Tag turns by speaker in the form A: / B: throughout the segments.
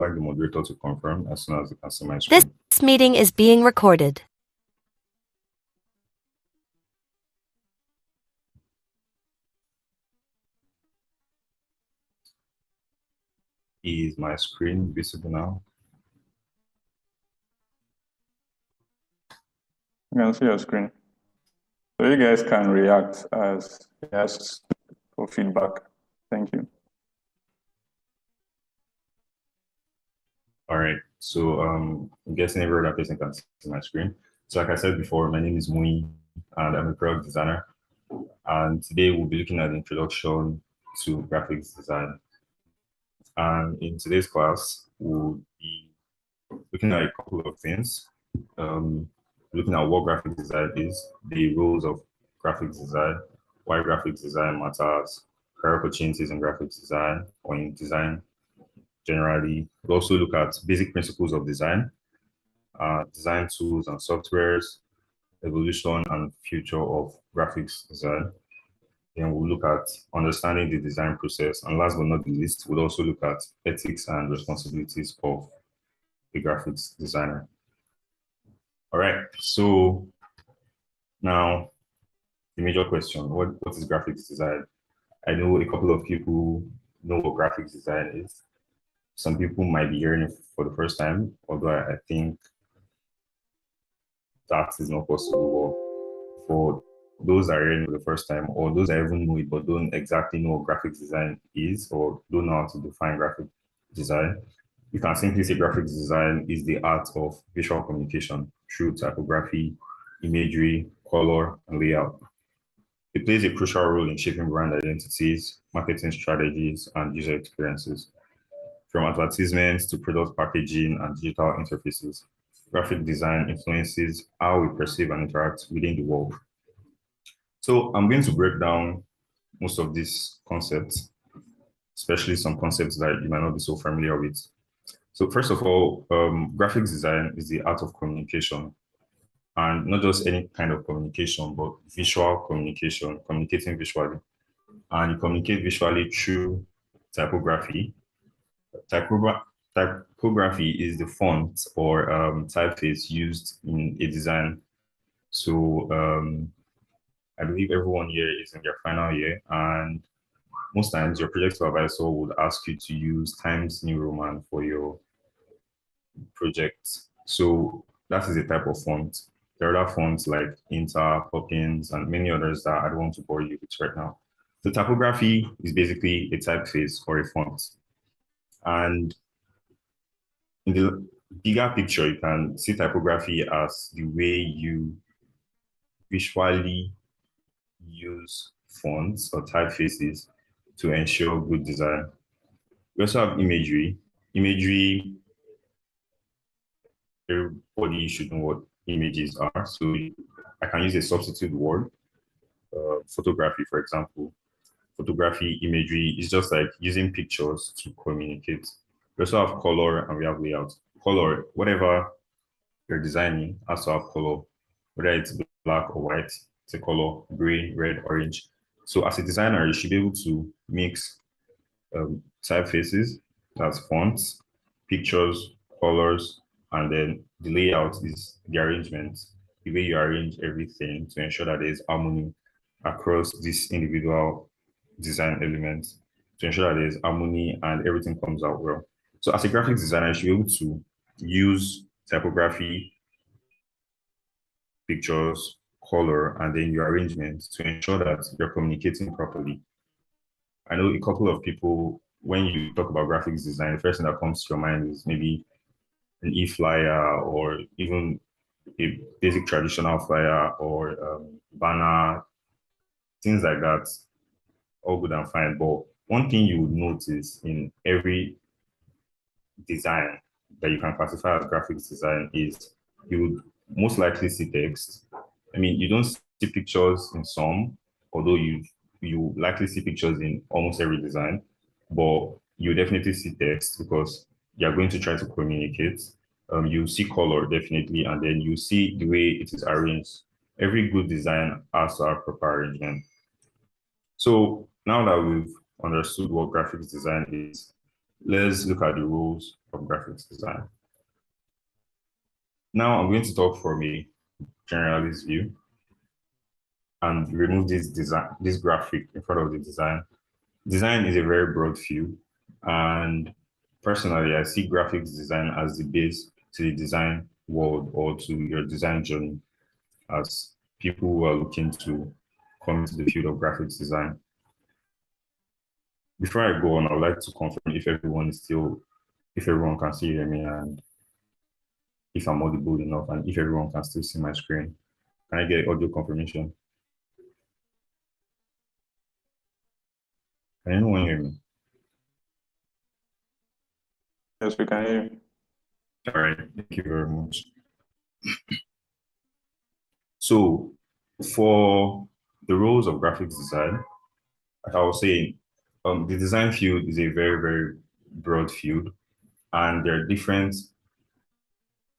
A: like the moderator to confirm as soon as you can see my screen.
B: This meeting is being recorded.
A: Is my screen visible now?
C: I can see your screen. So you guys can react as he asks for feedback. Thank you.
A: All right, so I'm guessing every other person can see my screen. So like I said before, my name is Mui and I'm a product designer. And today we'll be looking at the introduction to graphics design. And in today's class, we'll be looking at a couple of things. Looking at what graphic design is, the roles of graphics design, why graphics design matters, career opportunities in graphics design or in design generally. We'll also look at basic principles of design, design tools and softwares, evolution and future of graphics design. Then we'll look at understanding the design process. And last but not the least, we'll also look at ethics and responsibilities of a graphics designer. All right, so now the major question, what is graphics design? I know a couple of people know what graphics design is. Some people might be hearing it for the first time, although I think that is not possible for those that are hearing it for the first time, or those that even know it but don't exactly know what graphics design is or don't know how to define graphic design. You can simply say graphics design is the art of visual communication through typography, imagery, color, and layout. It plays a crucial role in shaping brand identities, marketing strategies, and user experiences. From advertisements to product packaging and digital interfaces, graphic design influences how we perceive and interact within the world. So I'm going to break down most of these concepts, especially some concepts that you might not be so familiar with. So first of all, graphics design is the art of communication, and not just any kind of communication, but visual communication, communicating visually. And you communicate visually through typography. Typography is the font or typeface used in a design. So I believe everyone here is in their final year, and most times your project supervisor would ask you to use Times New Roman for your project. So that is a type of font. There are other fonts like Inter, Poppins, and many others that I don't want to bore you with right now. The typography is basically a typeface or a font. And in the bigger picture, you can see typography as the way you visually use fonts or typefaces to ensure good design. We also have imagery. Imagery, everybody should know what images are. So I can use a substitute word, photography, for example. Photography, imagery is just like using pictures to communicate. We also have color and we have layout. Color, whatever you're designing has to have color, whether it's black or white, it's a color, gray, red, orange. So as a designer, you should be able to mix typefaces, that's fonts, pictures, colors, and then the layout is the arrangement, the way you arrange everything to ensure that there's harmony across these individual design elements, to ensure that there's harmony and everything comes out well. So as a graphics designer, you should be able to use typography, pictures, color, and then your arrangement to ensure that you're communicating properly. I know a couple of people, when you talk about graphics design, the first thing that comes to your mind is maybe an e-flyer or even a basic traditional flyer or banner, things like that, all good and fine. But one thing you would notice in every design that you can classify as graphics design is you would most likely see text. I mean, you don't see pictures in some, although you likely see pictures in almost every design, but you definitely see text because you're going to try to communicate. You see color definitely, and then you see the way it is arranged. Every good design has to have proper arrangement. So now that we've understood what graphics design is, let's look at the rules of graphics design. Now I'm going to talk from a generalist view and remove this graphic in front of the design. Design is a very broad field, and personally, I see graphics design as the base to the design world or to your design journey as people who are looking to come into the field of graphics design. Before I go on, I would like to confirm if everyone can still hear me and if I'm audible enough and if everyone can still see my screen. Can I get audio confirmation? Can anyone hear me?
C: Yes, we can hear you.
A: All right, thank you very much. So for the roles of graphics design, like I was saying, the design field is a very, very broad field, and there are different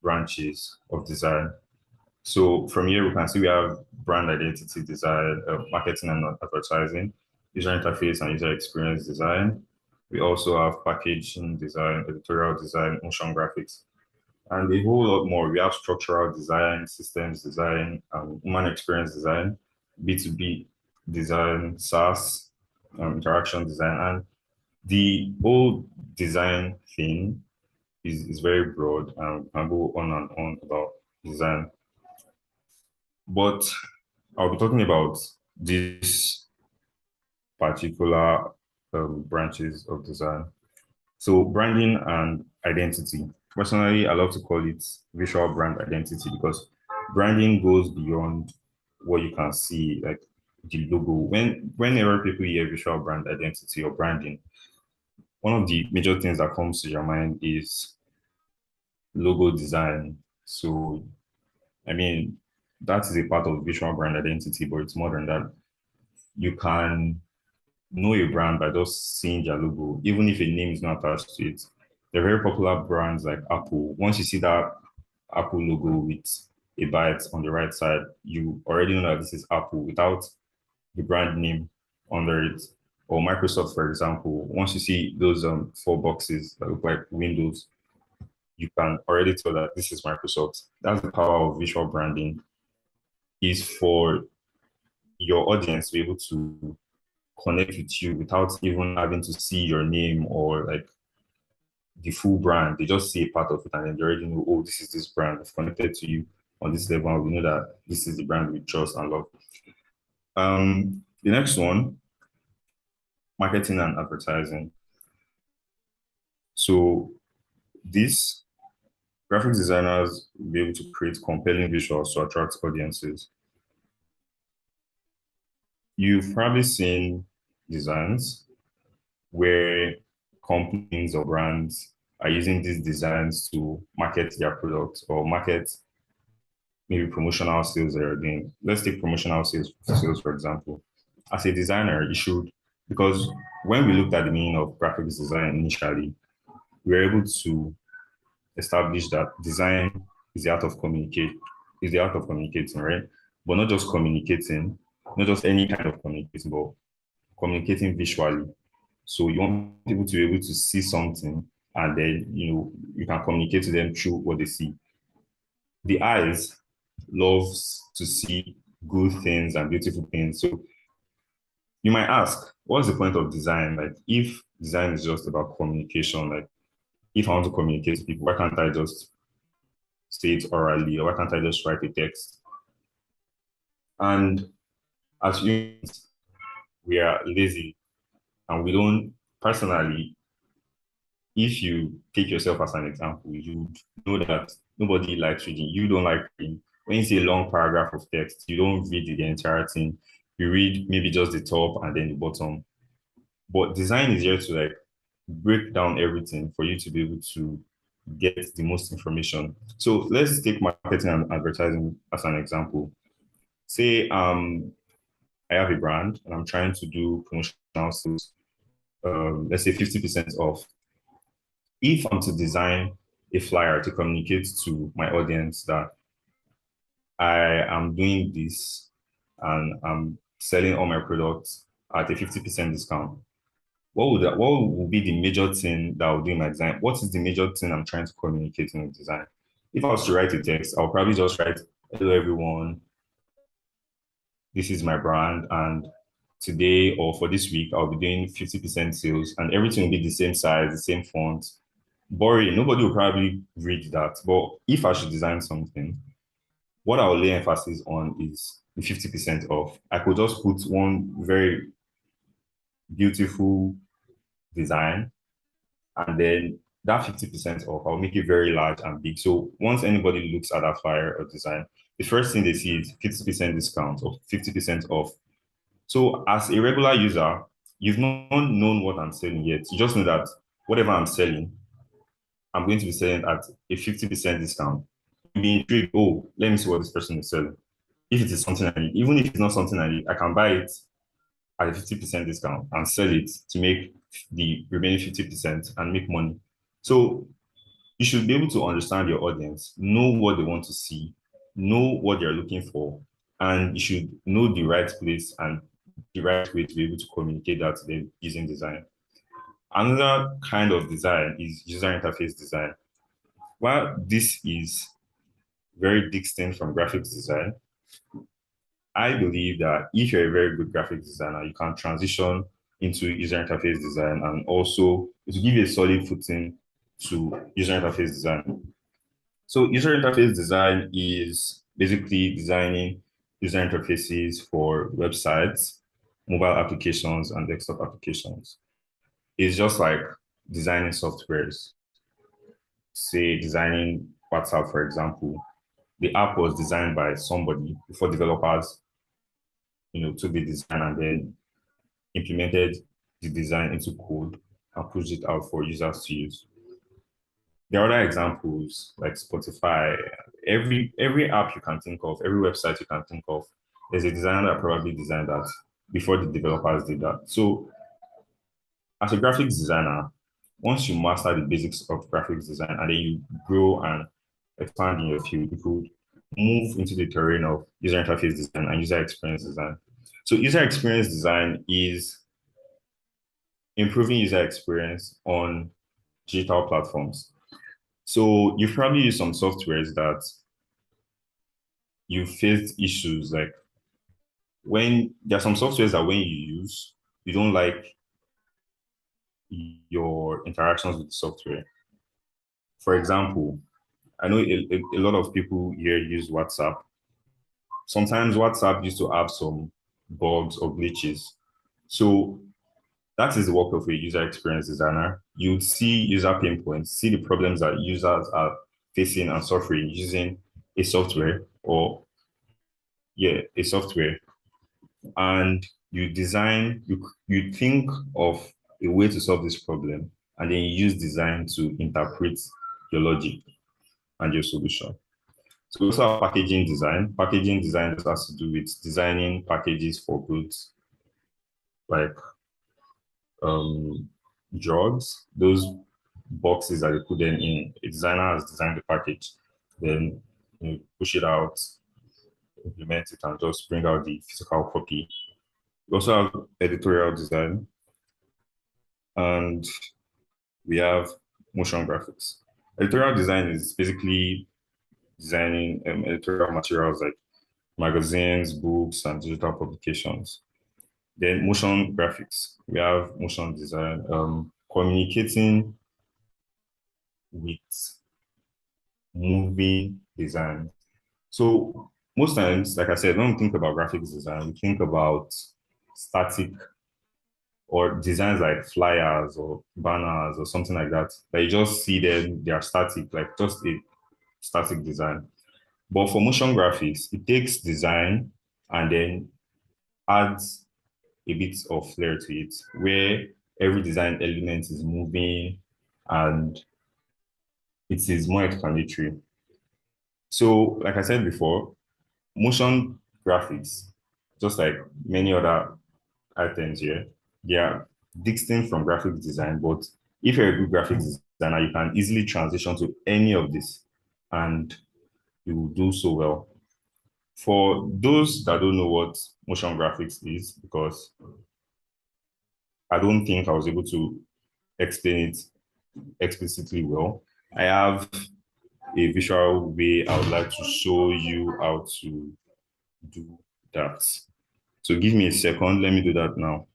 A: branches of design. So from here, we can see we have brand identity design, marketing and advertising, user interface and user experience design. We also have packaging design, editorial design, motion graphics, and a whole lot more. We have structural design, systems design, human experience design, B2B design, SaaS, interaction design, and the whole design thing is very broad and can go on and on about design. But I'll be talking about these particular branches of design. So branding and identity. Personally, I love to call it visual brand identity because branding goes beyond what you can see, like the logo. Whenever people hear visual brand identity or branding, one of the major things that comes to your mind is logo design. So, I mean, that is a part of visual brand identity, but it's more than that. You can know a brand by just seeing their logo, even if a name is not attached to it. They're very popular brands like Apple. Once you see that Apple logo with a bite on the right side, you already know that this is Apple without the brand name under it. Or Microsoft, for example, once you see those four boxes that look like windows, you can already tell that this is Microsoft. That's the power of visual branding, is for your audience to be able to connect with you without even having to see your name or like the full brand. They just see a part of it and then they already know, oh, this is this brand. It's connected to you on this level. We know that this is the brand we trust and love. The next one, marketing and advertising. So this graphic designers will be able to create compelling visuals to attract audiences. You've probably seen designs where companies or brands are using these designs to market their products or market maybe promotional sales they're doing. Let's take promotional sales, for example. As a designer, you should, because when we looked at the meaning of graphics design initially, we were able to establish that design is the art of communicating, right? But not just communicating, not just any kind of communicating, but communicating visually. So you want people to be able to see something and then you can communicate to them through what they see. The eyes loves to see good things and beautiful things. So you might ask, what's the point of design? Like if design is just about communication, like if I want to communicate to people, why can't I just say it orally or why can't I just write a text? And as humans, we are lazy and we don't personally, if you take yourself as an example, you know that nobody likes reading. You don't like reading. When you see a long paragraph of text, you don't read the entire thing. You read maybe just the top and then the bottom. But design is here to like break down everything for you to be able to get the most information. So let's take marketing and advertising as an example. Say I have a brand and I'm trying to do promotional sales, let's say 50% off. If I'm to design a flyer to communicate to my audience that I am doing this and I'm selling all my products at a 50% discount, what would be the major thing that I will do in my design? What is the major thing I'm trying to communicate in the design? If I was to write a text, I'll probably just write, hello everyone, this is my brand, and today or for this week, I'll be doing 50% sales, and everything will be the same size, the same font. Boring. Nobody will probably read that. But if I should design something, what I will lay emphasis on is the 50% off. I could just put one very beautiful design, and then that 50% off, I'll make it very large and big. So once anybody looks at that flyer or design, the first thing they see is 50% discount or 50% off. So as a regular user, you've not known what I'm selling yet. You just know that whatever I'm selling, I'm going to be selling at a 50% discount. You'll be intrigued, oh, let me see what this person is selling. If it is something I need, even if it's not something I need, I can buy it at a 50% discount and sell it to make the remaining 50% and make money. So you should be able to understand your audience, know what they want to see, know what they're looking for, and you should know the right place and the right way to be able to communicate that to them using design. Another kind of design is user interface design. While this is very distinct from graphics design, I believe that if you're a very good graphic designer, you can transition into user interface design and also to give you a solid footing to user interface design. So user interface design is basically designing user interfaces for websites, mobile applications, and desktop applications. It's just like designing softwares, say designing WhatsApp, for example. The app was designed by somebody before developers, took the design and then implemented the design into code and pushed it out for users to use. There are other examples like Spotify. Every app you can think of, every website you can think of, there's a designer that probably designed that before the developers did that. So as a graphics designer, once you master the basics of graphics design and then you grow and expand in your field, you could move into the terrain of user interface design and user experience design. So user experience design is improving user experience on digital platforms. So you've probably used some softwares that you faced issues like when there are some softwares that when you use, you don't like your interactions with the software. For example, I know a lot of people here use WhatsApp. Sometimes WhatsApp used to have some bugs or glitches. So that is the work of a user experience designer. You see user pain points, see the problems that users are facing and suffering using a software or a software. And you design, you think of a way to solve this problem, and then you use design to interpret your logic and your solution. So we also have packaging design. Packaging design just has to do with designing packages for goods like drugs, those boxes that you put them in. A designer has designed the package, then you push it out, implement it, and just bring out the physical copy. We also have editorial design, and we have motion graphics. Editorial design is basically designing editorial materials like magazines, books, and digital publications. Then motion graphics, we have motion design, communicating with moving design. So most times, like I said, when we think about graphics design, we think about static or designs like flyers or banners or something like that. That you just see them, they are static, like just a static design. But for motion graphics, it takes design and then adds a bit of flair to it, where every design element is moving and it is more explanatory. So, like I said before, motion graphics, just like many other items here, they are distinct from graphic design. But if you're a good graphic designer, you can easily transition to any of this and you will do so well. For those that don't know what motion graphics is, because I don't think I was able to explain it explicitly well. I have a visual way I would like to show you how to do that. So give me a second. Let me do that now.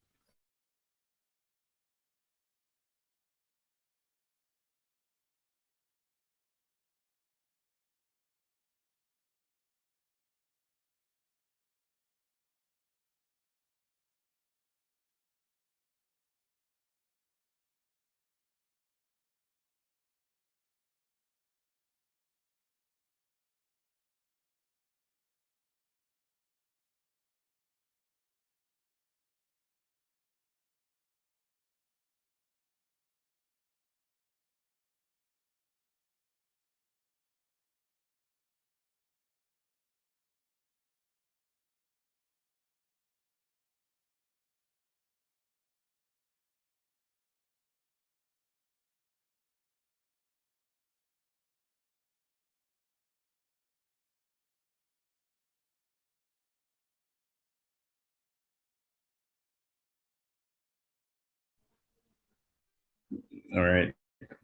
A: All right.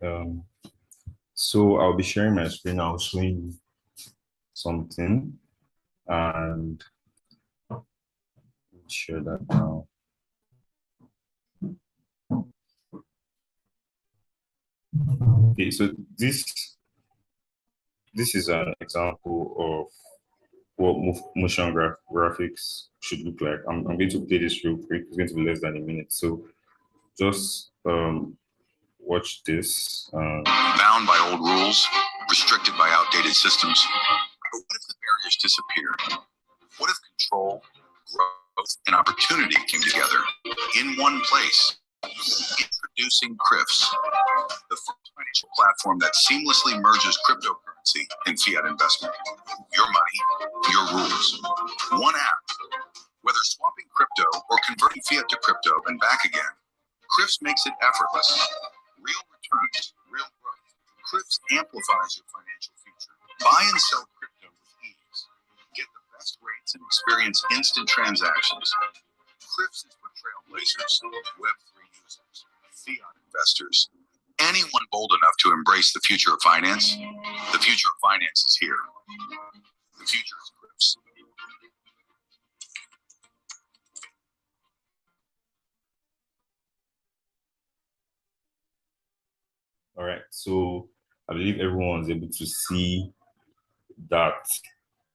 A: Um, so I'll be sharing my screen. I'll show you something and share that now. Okay, so this is an example of what motion graphics should look like. I'm going to play this real quick. It's going to be less than a minute. So just watch this.
D: Bound by old rules, restricted by outdated systems. But what if the barriers disappeared? What if control, growth, and opportunity came together in one place? Introducing CRIFs, the first financial platform that seamlessly merges cryptocurrency and fiat investment. Your money, your rules. One app. Whether swapping crypto or converting fiat to crypto and back again, CRIFs makes it effortless. Real returns, real growth. CRIFs amplifies your financial future. Buy and sell crypto with ease. Get the best rates and experience instant transactions. CRIFs is for trailblazers, Web3 users, fiat investors, anyone bold enough to embrace the future of finance. The future of finance is here. The future is CRIFs.
A: All right. So I believe everyone was able to see that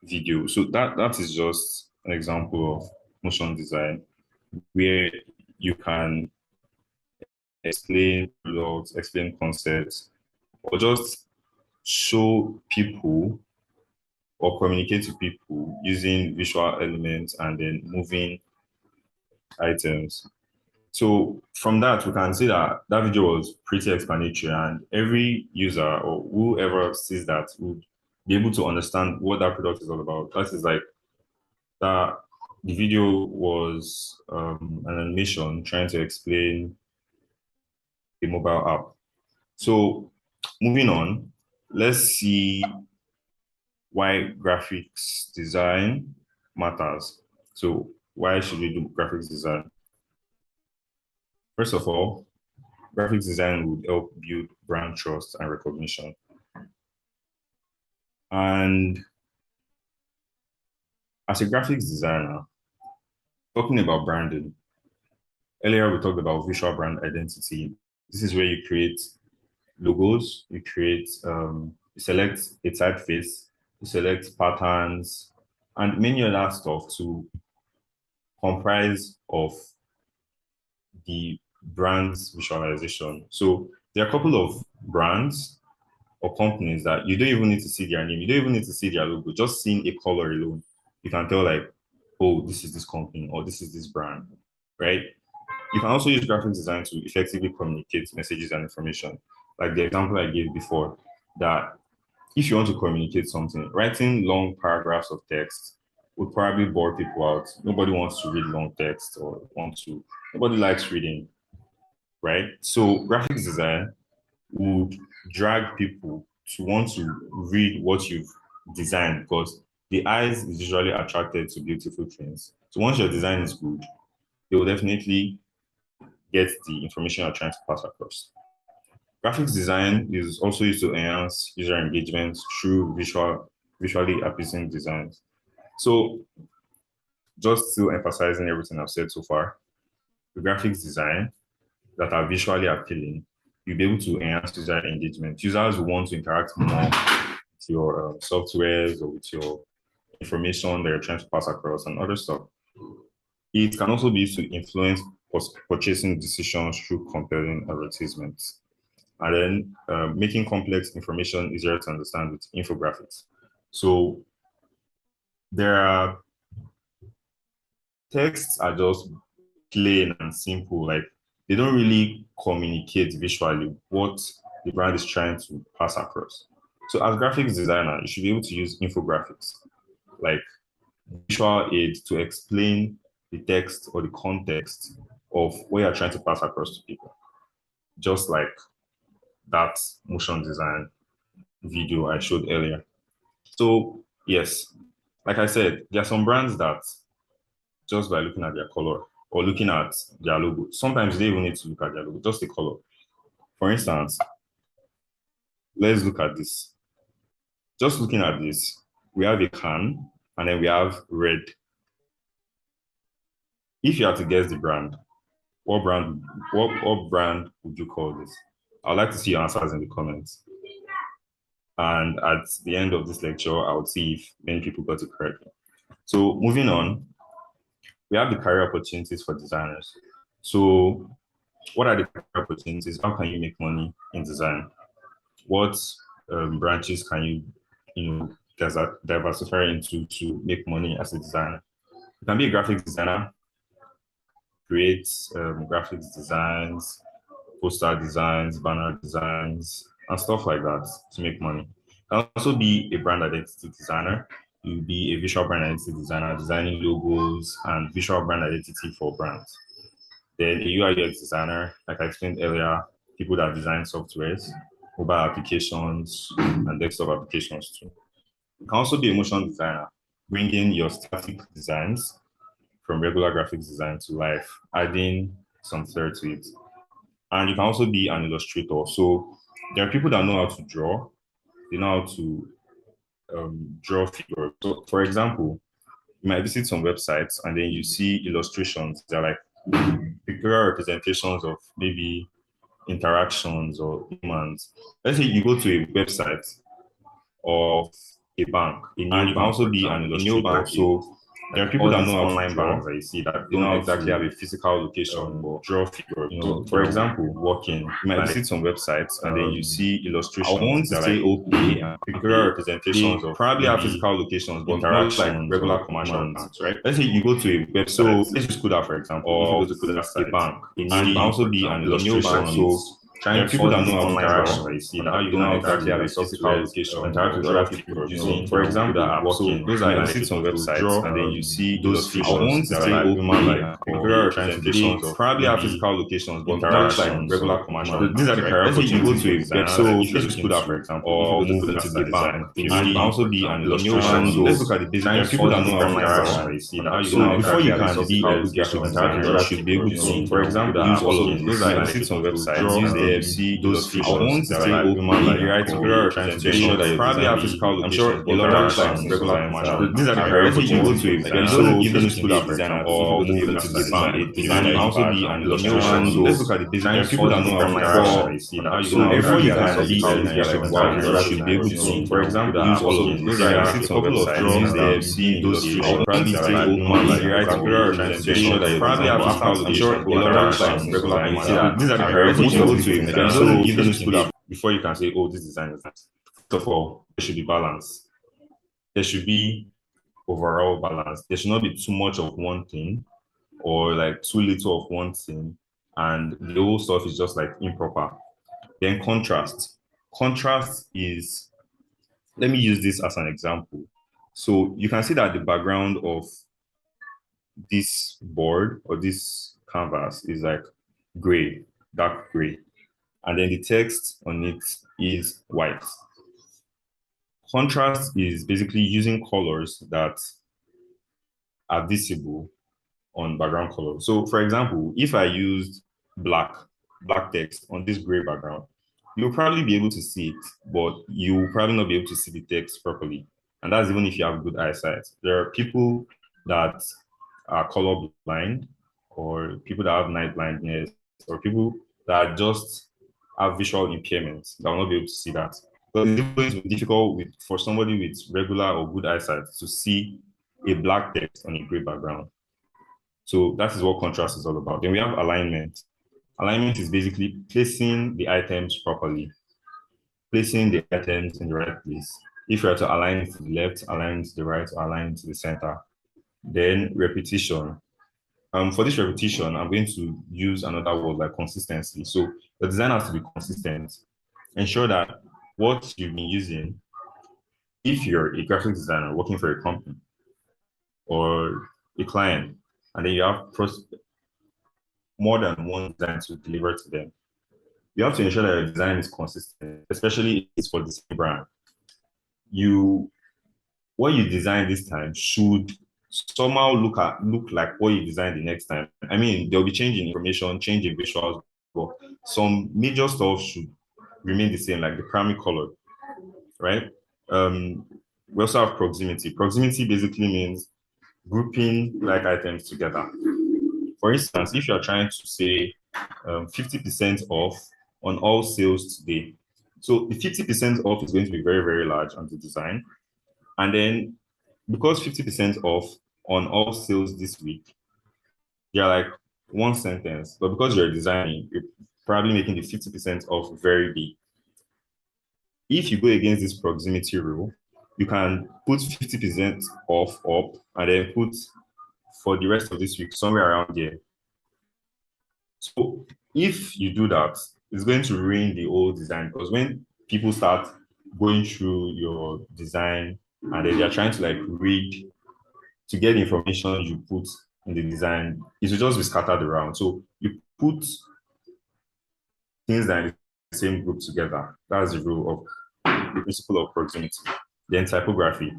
A: video. So that is just an example of motion design where you can explain products, explain concepts, or just show people or communicate to people using visual elements and then moving items. So from that, we can see that that video was pretty explanatory, and every user or whoever sees that would be able to understand what that product is all about. That is like that the video was an animation trying to explain a mobile app. So moving on, let's see why graphics design matters. So why should we do graphics design? First of all, graphics design would help build brand trust and recognition. And as a graphics designer, talking about branding, earlier we talked about visual brand identity. This is where you create logos, you select a typeface, you select patterns, and many other stuff to comprise of the brand's visualization. So there are a couple of brands or companies that you don't even need to see their name. You don't even need to see their logo. Just seeing a color alone, you can tell like, oh, this is this company or this is this brand, right? You can also use graphic design to effectively communicate messages and information. Like the example I gave before, that if you want to communicate something, writing long paragraphs of text would probably bore people out. Nobody wants to read long text nobody likes reading, right? So graphics design would drag people to want to read what you've designed because the eyes is usually attracted to beautiful things. So once your design is good, they will definitely get the information you're trying to pass across. Graphics design is also used to enhance user engagement through visually appealing designs. So just to emphasizing everything I've said so far, the graphics design that are visually appealing, you'll be able to enhance user engagement. Users will want to interact more with your softwares or with your information that you're trying to pass across and other stuff. It can also be used to influence purchasing decisions through compelling advertisements. And then making complex information easier to understand with infographics. So there are texts are just plain and simple, like they don't really communicate visually what the brand is trying to pass across. So as graphics designer, you should be able to use infographics, like visual aid to explain the text or the context of what you're trying to pass across to people. Just like that motion design video I showed earlier. So yes, like I said, there are some brands that just by looking at their color or looking at their logo, sometimes they even need to look at their logo, just the color. For instance, let's look at this. Just looking at this, we have a can and then we have red. If you had to guess the brand, what brand would you call this? I'd like to see your answers in the comments. And at the end of this lecture, I would see if many people got it correctly. So moving on, we have the career opportunities for designers. So what are the career opportunities? How can you make money in design? What branches can you diversify into to make money as a designer? You can be a graphic designer, create graphics designs, poster designs, banner designs, and stuff like that to make money. You can also be a brand identity designer. You'll be a visual brand identity designer, designing logos and visual brand identity for brands. Then a UI UX designer, like I explained earlier, people that design softwares, mobile applications, and desktop applications too. You can also be a motion designer, bringing your static designs from regular graphics design to life, adding some flair to it. And you can also be an illustrator. So there are people that know how to draw. They know how to draw figures. So for example, you might visit some websites and then you see illustrations. They're like pictorial representations of maybe interactions or humans. Let's say you go to a website of a bank, and you can also be an illustrator. So there are people that know online banks that you see that don't exactly have a physical location but draw figures. For example, walking, you might visit some websites and then you see illustrations. I want to say okay, pictorial representations of probably have physical locations but not like regular commercial banks, right? Let's say you go to a website. So let's use Kuda for example. Or if you go to a bank, and you can also be an illustration. So trying people that know interaction that you see that you don't exactly have a physical location interact with other people using, for example, walking. Those are like some websites and then you see those illustrations. I won't say human like pictorial representations of probably have physical locations but not like regular commercial. These are the career opportunities. You go to a website, so if you just put that for example, or move into the bank, and you can also be an illustration. So let's look at the business. People that know interaction that you see that you don't before you can be a graphic designer, you should be able to, for example, use all of those. I visit some websites. See those features. I want to say human like right representation that probably have physical. I'm sure a lot of like regular commercial. These are the career opportunities. You go to a so even if you put designer or move into the bank, designer can also be an illustration. So let's look at the business. People that know interaction that you see that. So before you can be a graphic designer, you should be able to, for example, use all of those. I see a couple of drawings there. See those features. Probably say human like right representation that you probably have physical. I'm sure a lot of like regular commercial. These are the career opportunities. So even school before you can say, oh, this design is nice. First of all, there should be balance. There should be overall balance. There should not be too much of one thing or like too little of one thing. And the whole stuff is just like improper. Then contrast. Contrast is, let me use this as an example. So you can see that the background of this board or this canvas is like gray, dark gray. And then the text on it is white. Contrast is basically using colors that are visible on background color. So for example, if I used black text on this gray background, you'll probably be able to see it, but you'll probably not be able to see the text properly. And that's even if you have good eyesight. There are people that are colorblind, or people that have night blindness, or people that just have visual impairments that will not be able to see that. But it's going to be difficult for somebody with regular or good eyesight to see a black text on a gray background. So that is what contrast is all about. Then we have alignment. Alignment is basically placing the items properly, placing the items in the right place. If you are to align it to the left, align it to the right, or align it to the center. Then repetition. For this repetition, I'm going to use another word like consistency. So the design has to be consistent. Ensure that what you've been using, if you're a graphic designer working for a company or a client, and then you have more than one design to deliver to them, you have to ensure that your design is consistent, especially if it's for the same brand. What you design this time should somehow look like what you designed the next time. I mean, there'll be change in information, change in visuals, but some major stuff should remain the same, like the primary color, right? We also have proximity. Proximity basically means grouping like items together. For instance, if you're trying to say 50% off on all sales today, so the 50% off is going to be very, very large on the design. And then because 50% off on all sales this week, they're like one sentence. But because you're designing, you're probably making the 50% off very big. If you go against this proximity rule, you can put 50% off up and then put for the rest of this week somewhere around there. So if you do that, it's going to ruin the old design, because when people start going through your design and then they're trying to like read to get the information you put in the design, it will just be scattered around. So you put things that are in the same group together. That's the rule of the principle of proximity. Then typography.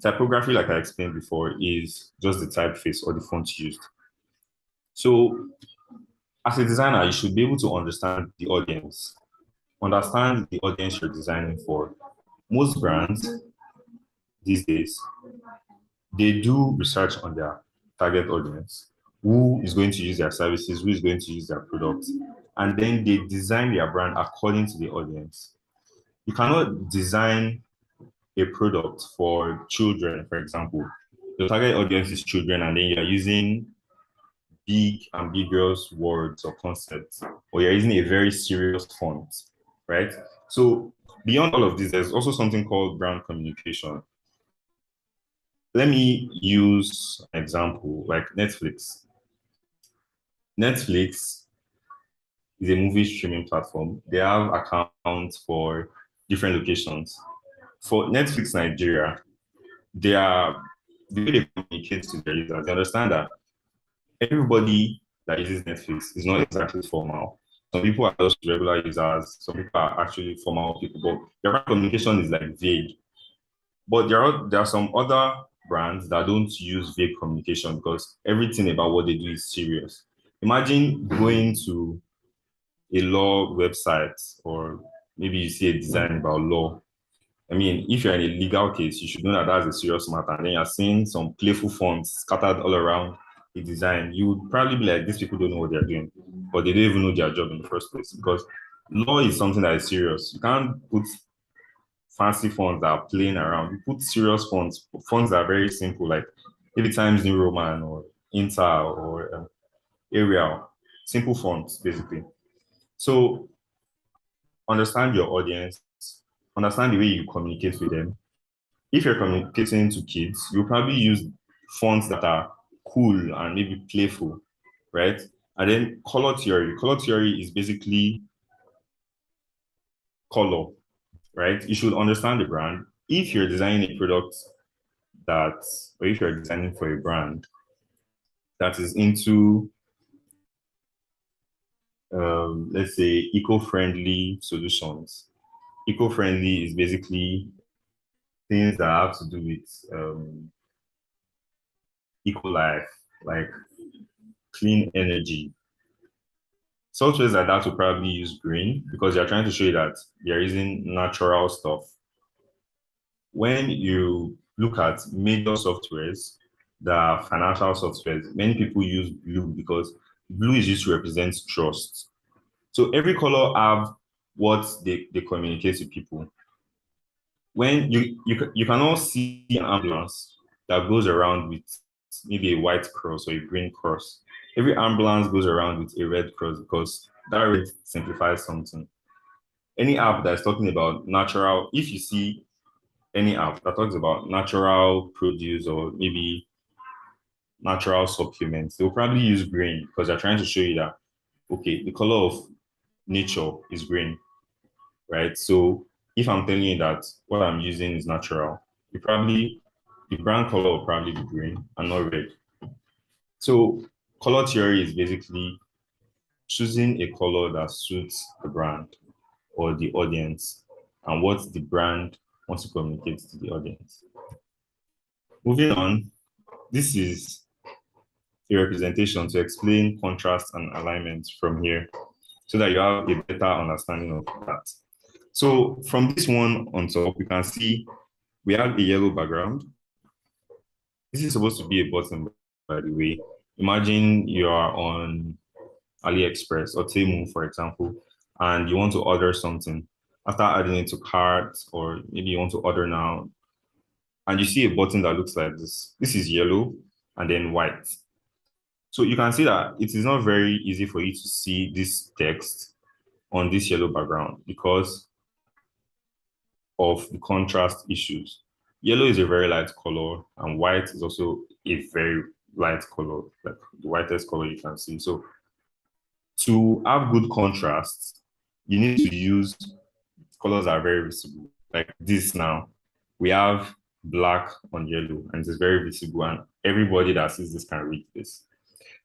A: Typography, like I explained before, is just the typeface or the font used. So as a designer, you should be able to understand the audience. Understand the audience you're designing for. Most brands these days, they do research on their target audience, who is going to use their services, who is going to use their products, and then they design their brand according to the audience. You cannot design a product for children, for example. The target audience is children, and then you're using big, ambiguous words or concepts, or you're using a very serious font, right? So beyond all of this, there's also something called brand communication. Let me use an example like Netflix. Netflix is a movie streaming platform. They have accounts for different locations. For Netflix Nigeria, the way they communicate to their users, they understand that everybody that uses Netflix is not exactly formal. Some people are just regular users. Some people are actually formal people, but their communication is like vague. But there are some other brands that don't use vague communication, because everything about what they do is serious. Imagine going to a law website, or maybe you see a design about law. I mean, if you're in a legal case, you should know that that's a serious matter. And then you're seeing some playful fonts scattered all around the design. You would probably be like, these people don't know what they're doing, but they don't even know their job in the first place, because law is something that is serious. You can't put fancy fonts that are playing around. You put serious fonts that are very simple, like maybe Times New Roman or Inter or Arial, simple fonts, basically. So understand your audience, understand the way you communicate with them. If you're communicating to kids, you'll probably use fonts that are cool and maybe playful, right? And then color theory. Color theory is basically color, right? You should understand the brand. If you're designing a product or if you're designing for a brand that is into, let's say, eco-friendly solutions. Eco-friendly is basically things that have to do with eco life, like clean energy, Softwares like that will probably use green because they're trying to show you that they're using natural stuff. When you look at major softwares, the financial softwares, many people use blue because blue is used to represent trust. So every color have what they communicate to people. When you cannot see an ambulance that goes around with maybe a white cross or a green cross. Every ambulance goes around with a red cross because that red simplifies something. Any app that's talking about natural, if you see any app that talks about natural produce or maybe natural supplements, they'll probably use green because they're trying to show you that, okay, the color of nature is green, right? So if I'm telling you that what I'm using is natural, the brand color will probably be green and not red. So color theory is basically choosing a color that suits the brand or the audience and what the brand wants to communicate to the audience. Moving on, this is a representation to explain contrast and alignment from here so that you have a better understanding of that. So from this one on top, we can see we have a yellow background. This is supposed to be a button, by the way. Imagine you are on AliExpress or Temu, for example, and you want to order something. After adding it to cart, or maybe you want to order now, and you see a button that looks like this. This is yellow and then white. So you can see that it is not very easy for you to see this text on this yellow background because of the contrast issues. Yellow is a very light color and white is also a very light color, like the whitest color you can see. So to have good contrast, you need to use colors that are very visible. Like this now, we have black on yellow and it is very visible and everybody that sees this can read this.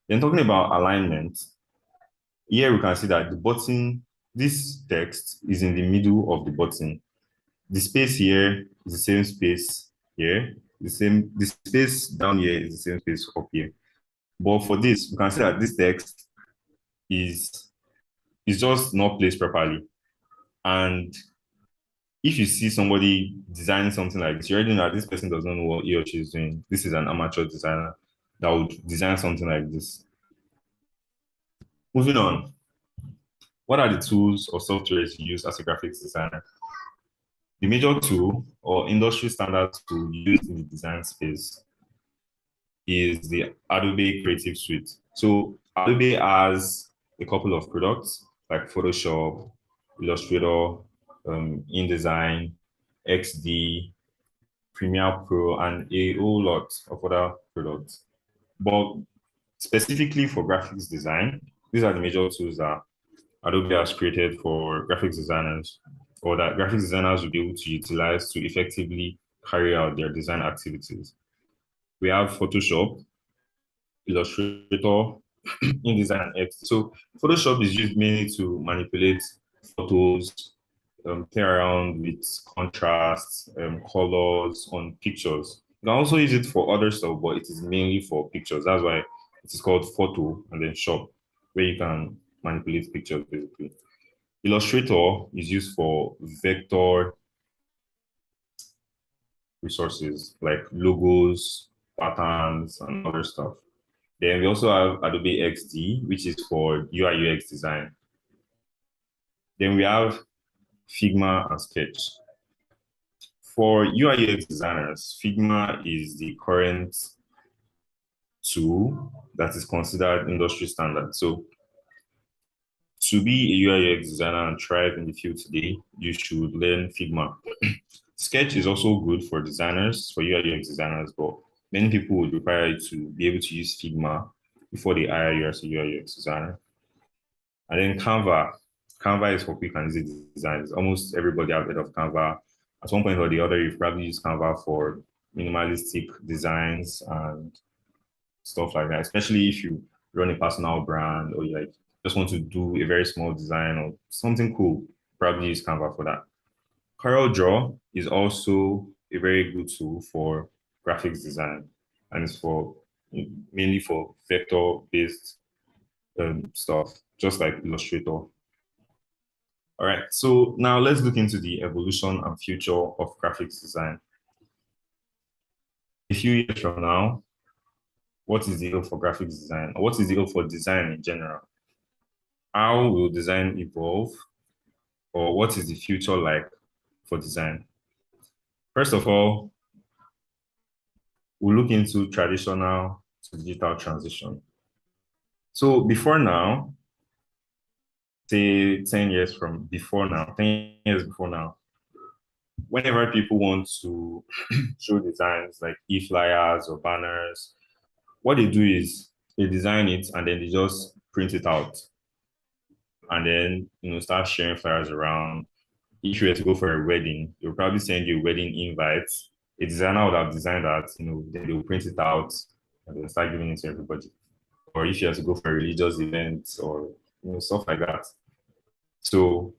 A: Then talking about alignment, here we can see that the button, this text is in the middle of the button. The space here is the same space here. The space down here is the same space up here. But for this, we can see that this text is just not placed properly. And if you see somebody designing something like this, you already know that this person does not know what he or she is doing. This is an amateur designer that would design something like this. Moving on, what are the tools or softwares you use as a graphics designer? The major tool or industry standard tool used in the design space is the Adobe Creative Suite. So Adobe has a couple of products like Photoshop, Illustrator, InDesign, XD, Premiere Pro, and a whole lot of other products. But specifically for graphics design, these are the major tools that Adobe has created for graphics designers, or that graphics designers will be able to utilize to effectively carry out their design activities. We have Photoshop, Illustrator, InDesign, and X. So Photoshop is used mainly to manipulate photos, play around with contrasts, colors on pictures. You can also use it for other stuff, but it is mainly for pictures. That's why it is called Photo and then Shop, where you can manipulate pictures basically. Illustrator is used for vector resources like logos, patterns, and other stuff. Then we also have Adobe XD, which is for UI UX design. Then we have Figma and Sketch. For UI UX designers, Figma is the current tool that is considered industry standard. So to be a UI UX designer and thrive in the field today, you should learn Figma. Sketch is also good for designers, for UI UX designers, but many people would require you to be able to use Figma before they hire you as a UI UX designer. And then Canva. Canva is for quick and easy designs. Almost everybody has heard of Canva. At one point or the other, you've probably used Canva for minimalistic designs and stuff like that, especially if you run a personal brand or you like just want to do a very small design or something cool, probably use Canva for that. CorelDRAW is also a very good tool for graphics design and it's for mainly for vector-based stuff. just like Illustrator. All right, so now let's look into the evolution and future of graphics design. A few years from now, what is the goal for graphics design? Or what is the goal for design in general? How will design evolve? Or what is the future like for design? First of all, we'll look into traditional to digital transition. So before now, say 10 years from before now, 10 years before now, whenever people want to show designs like e-flyers or banners, what they do is they design it and then they just print it out and then start sharing flyers around. If you were to go for a wedding, they'll probably send you a wedding invite. A designer would have designed that, then they'll print it out and they'll start giving it to everybody. Or if you have to go for a religious event or stuff like that. So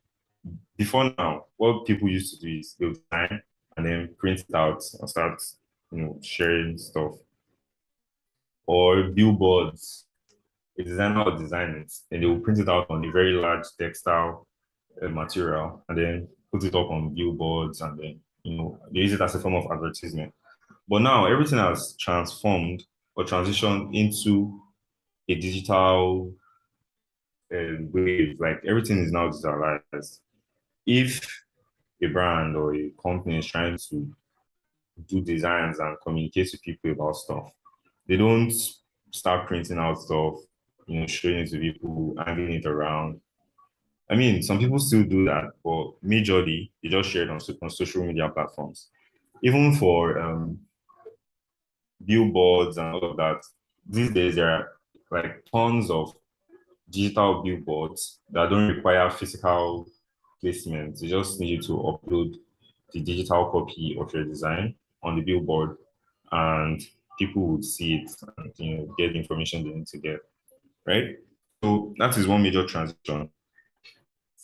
A: before now, what people used to do is they'll design and then print it out and start, sharing stuff. Or billboards, a designer will design it and they will print it out on a very large textile material and then put it up on billboards and then, they use it as a form of advertisement. But now everything has transformed or transitioned into a digital wave. Like everything is now digitalized. If a brand or a company is trying to do designs and communicate to people about stuff, they don't start printing out stuff, showing it to people, hanging it around. I mean, some people still do that, but majorly they just share it on social media platforms. Even for billboards and all of that, these days there are like tons of digital billboards that don't require physical placement. They just need you to upload the digital copy of your design on the billboard and people would see it and get the information they need to get, right? So that is one major transition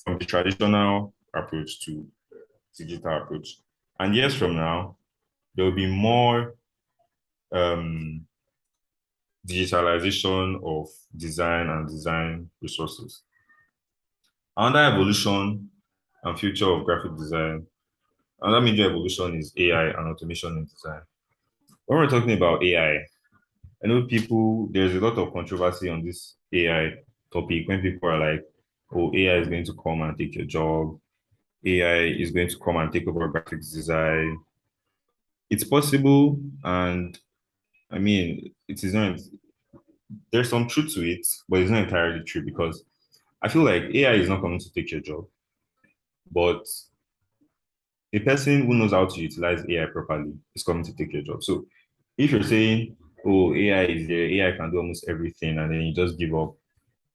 A: from the traditional approach to digital approach. And years from now, there will be more digitalization of design and design resources. Another evolution and future of graphic design, another major evolution is AI and automation in design. When we're talking about AI, I know there's a lot of controversy on this AI topic when people are like, oh, AI is going to come and take your job. AI is going to come and take over graphics design. It's possible, and I mean, it is not, there's some truth to it, but it's not entirely true because I feel like AI is not coming to take your job, but a person who knows how to utilize AI properly is coming to take your job. So if you're saying, oh, AI is there, AI can do almost everything, and then you just give up,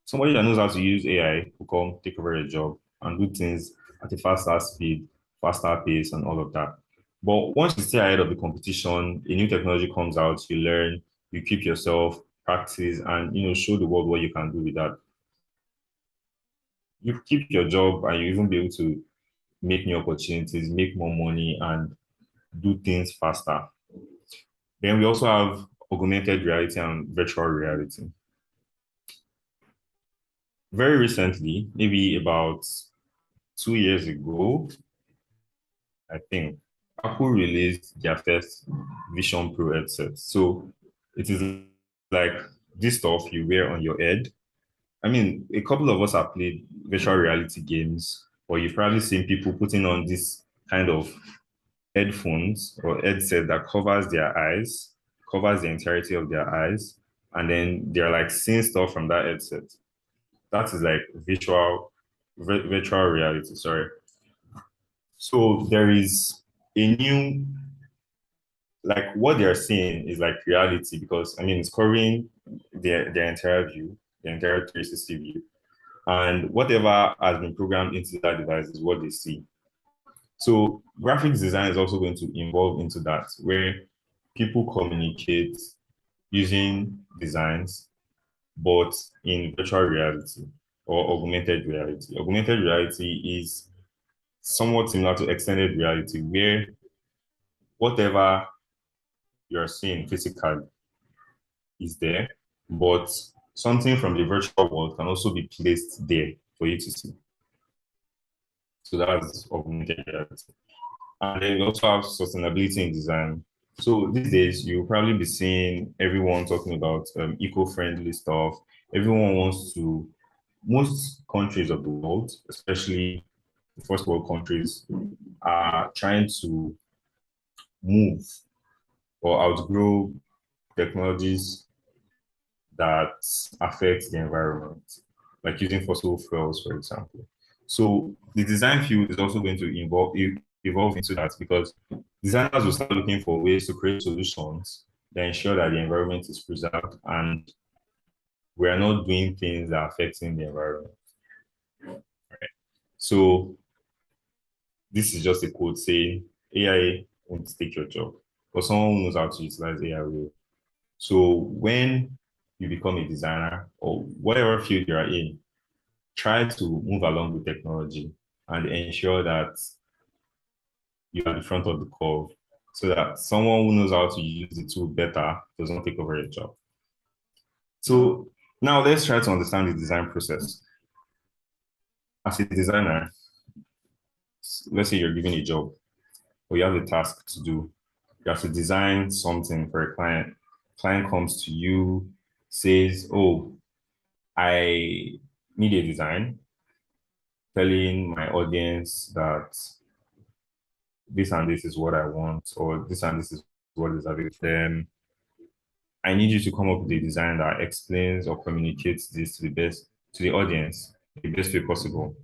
A: somebody that knows how to use AI will come take over your job and do things at a faster speed, faster pace, and all of that. But once you stay ahead of the competition, a new technology comes out, you learn, you keep yourself, practice, and show the world what you can do with that. You keep your job and you even be able to make new opportunities, make more money, and do things faster. Then we also have augmented reality and virtual reality. Very recently, maybe about 2 years ago, I think, Apple released their first Vision Pro headset. So it is like this stuff you wear on your head. I mean, a couple of us have played virtual reality games, or you've probably seen people putting on this kind of headphones or headset that covers their eyes, covers the entirety of their eyes, and then they're like seeing stuff from that headset. That is like virtual reality, sorry. So there is a new, like what they're seeing is like reality because I mean it's covering their entire view, the entire 360 view. And whatever has been programmed into that device is what they see. So graphics design is also going to involve into that, where people communicate using designs, but in virtual reality or augmented reality. Augmented reality is somewhat similar to extended reality, where whatever you're seeing physically is there, but something from the virtual world can also be placed there for you to see. So that's augmented reality. And then we also have sustainability in design. So these days, you'll probably be seeing everyone talking about eco-friendly stuff. Everyone wants to, most countries of the world, especially the first world countries, are trying to move or outgrow technologies that affect the environment, like using fossil fuels, for example. So the design field is also going to evolve into that, because designers will start looking for ways to create solutions that ensure that the environment is preserved and we are not doing things that are affecting the environment. Right. So this is just a quote saying AI won't take your job, but someone who knows how to utilize AI will. So when you become a designer or whatever field you are in, try to move along with technology and ensure that you are at the front of the curve so that someone who knows how to use the tool better does not take over your job. So now let's try to understand the design process. As a designer, let's say you're given a job or you have a task to do. You have to design something for a client. Client comes to you, says, "Oh, I need a design," telling my audience that this and this is what I want, or this and this is what is available to them. I need you to come up with a design that explains or communicates this to the audience, the best way possible.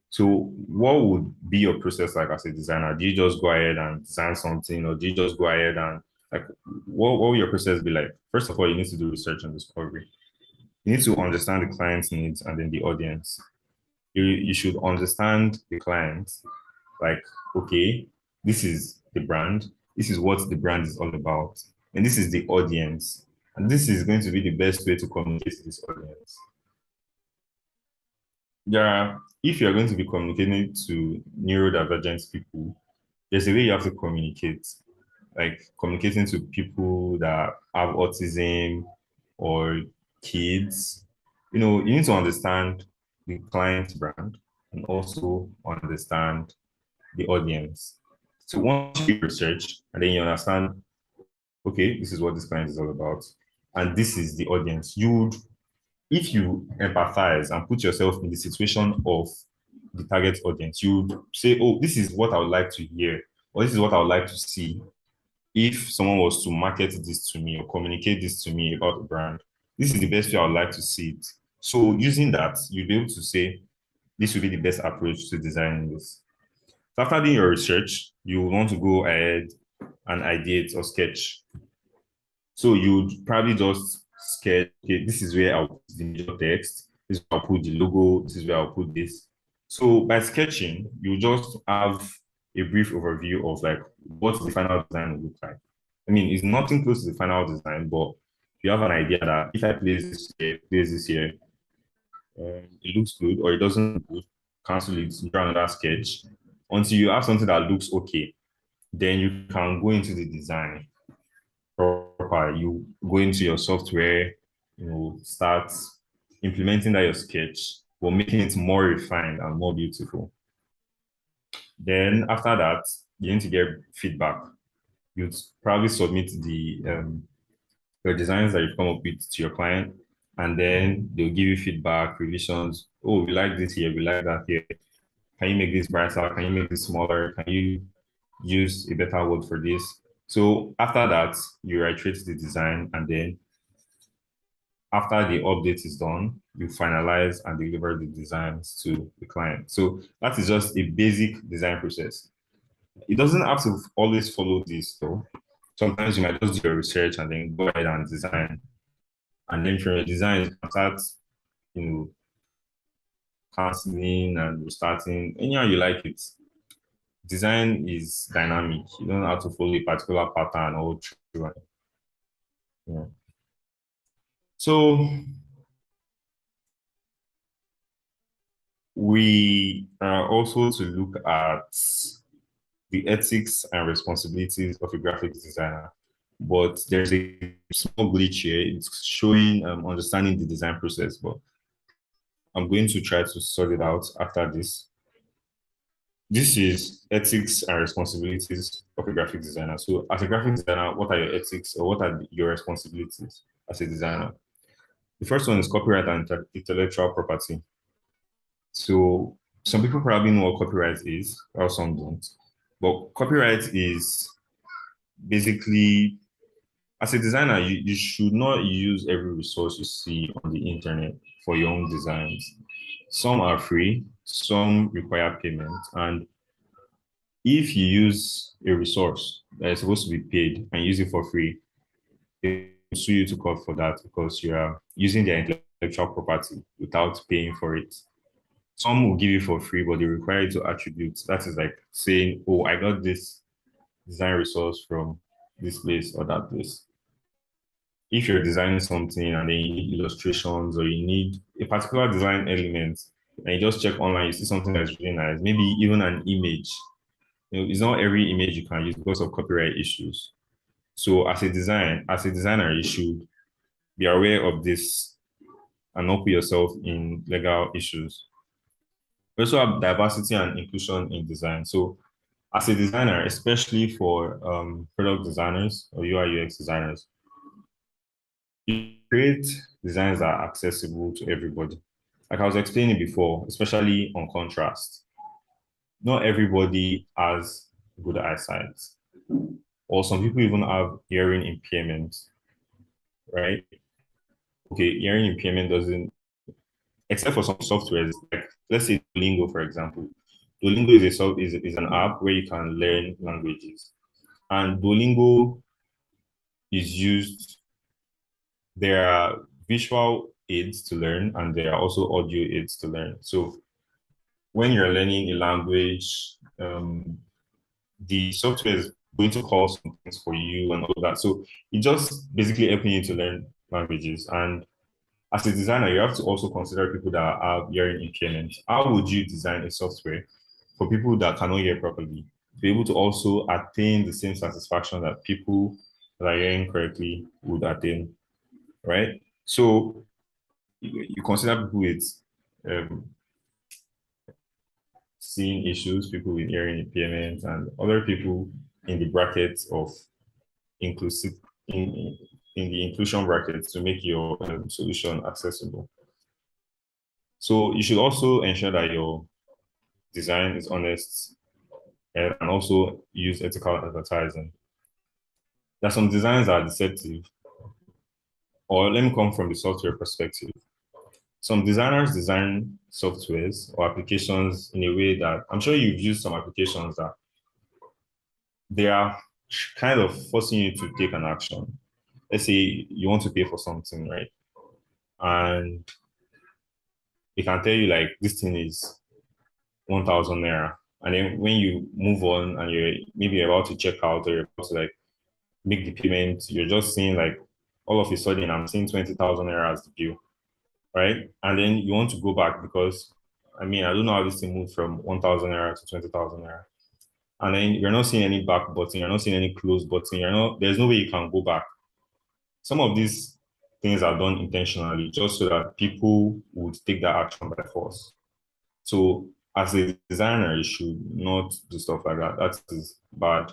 A: So what would be your process like as a designer? Do you just go ahead and design something, or do you just go ahead and like what will your process be like? First of all, you need to do research and discovery. You need to understand the client's needs and then the audience. You should understand the client, like, okay, this is the brand, this is what the brand is all about, and this is the audience, and this is going to be the best way to communicate to this audience. Yeah, if you're going to be communicating to neurodivergent people, there's a way you have to communicate, like communicating to people that have autism or kids. You need to understand the client's brand and also understand the audience. So once you research and then you understand, okay, this is what this client is all about, and this is the audience, if you empathize and put yourself in the situation of the target audience, you would say, oh, this is what I would like to hear, or this is what I would like to see if someone was to market this to me or communicate this to me about the brand. This is the best way I would like to see it. So using that, you'll be able to say, this would be the best approach to designing this. So after doing your research, you want to go ahead and ideate or sketch. So you'd probably just sketch, okay, this is where I'll put the major text, this is where I'll put the logo, this is where I'll put this. So by sketching, you just have a brief overview of like what the final design will look like. I mean, it's nothing close to the final design, but you have an idea that if I place this here, it looks good or it doesn't look good, cancel it, draw another sketch until you have something that looks okay. Then you can go into the design proper. You go into your software, start implementing that your sketch, but making it more refined and more beautiful. Then after that, you need to get feedback. You'd probably submit the designs that you've come up with to your client, and then they'll give you feedback, revisions. Oh, we like this here, we like that here. Can you make this brighter? Can you make this smaller? Can you use a better word for this? So after that, you iterate the design, and then after the update is done, you finalize and deliver the designs to the client. So that is just a basic design process. It doesn't have to always follow this though. Sometimes you might just do your research and then go ahead and design. And then from your design, you can start, canceling and restarting, anyhow you like it. Design is dynamic. You don't have to follow a particular pattern all through. Yeah. So we are also to look at the ethics and responsibilities of a graphic designer. but there's a small glitch here. It's showing understanding the design process, but I'm going to try to sort it out after this. This is ethics and responsibilities of a graphic designer. So as a graphic designer, what are your ethics or what are your responsibilities as a designer? The first one is copyright and intellectual property. So some people probably know what copyright is, or some don't. But copyright is basically, as a designer, you should not use every resource you see on the internet for your own designs. Some are free, some require payment. And if you use a resource that is supposed to be paid and use it for free, they will sue you to court for that because you are using their intellectual property without paying for it. Some will give you for free, but they require you to attribute. That is like saying, oh, I got this design resource from this place or that place. If you're designing something and then you need illustrations or you need a particular design element and you just check online, you see something that's really nice, maybe even an image. It's not every image you can use because of copyright issues. So as a designer, you should be aware of this and not put yourself in legal issues. We also have diversity and inclusion in design. So as a designer, especially for product designers or UI UX designers, you create designs that are accessible to everybody. Like I was explaining before, especially on contrast. Not everybody has good eyesight, or some people even have hearing impairment, right? Okay, hearing impairment doesn't, except for some softwares, like let's say Duolingo, for example. Duolingo is an app where you can learn languages. And Duolingo is used, there are visual aids to learn, and there are also audio aids to learn. So when you're learning a language, the software is going to call some things for you and all that. So it just basically helping you to learn languages. And as a designer, you have to also consider people that have hearing impairment. How would you design a software for people that cannot hear properly to be able to also attain the same satisfaction that people that are hearing correctly would attain, right? So you consider people with um, seeing issues, people with hearing impairment, and other people in the brackets of inclusive in, in the inclusion brackets to make your solution accessible. So you should also ensure that your design is honest and also use ethical advertising. There are some designs that are deceptive, or let me come from the software perspective. Some designers design softwares or applications in a way that I'm sure you've used some applications that they are kind of forcing you to take an action. Let's say you want to pay for something, right? And they can tell you like this thing is 1,000 naira. And then when you move on and you're maybe about to check out or you're about to like make the payment, you're just seeing like all of a sudden I'm seeing 20,000 naira as the bill, right? And then you want to go back because I mean, I don't know how this thing moved from 1,000 naira to 20,000 naira. And then you're not seeing any back button, you're not seeing any close button, there's no way you can go back. Some of these things are done intentionally just so that people would take that action by force. So as a designer, you should not do stuff like that. That is bad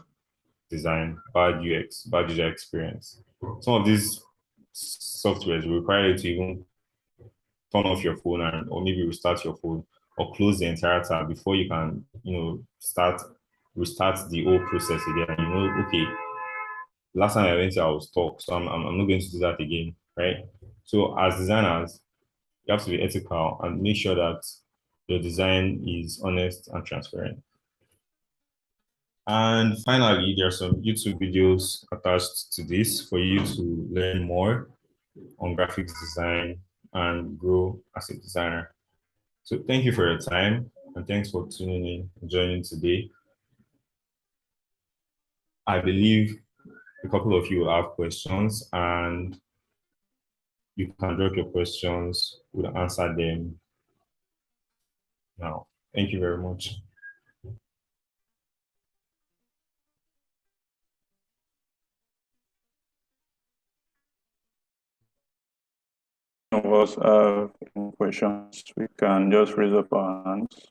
A: design, bad UX, bad user experience. Some of these softwares require you to even turn off your phone or maybe restart your phone or close the entire tab before you can, restart the whole process again. Okay, last time I went here, I was stuck, so I'm not going to do that again, right? So as designers, you have to be ethical and make sure that your design is honest and transparent. And finally, there are some YouTube videos attached to this for you to learn more on graphics design and grow as a designer. So thank you for your time and thanks for tuning in and joining today. I believe a couple of you will have questions and you can drop your questions, we'll answer them now. Thank you very much.
C: of us have any questions, we can just raise up our hands.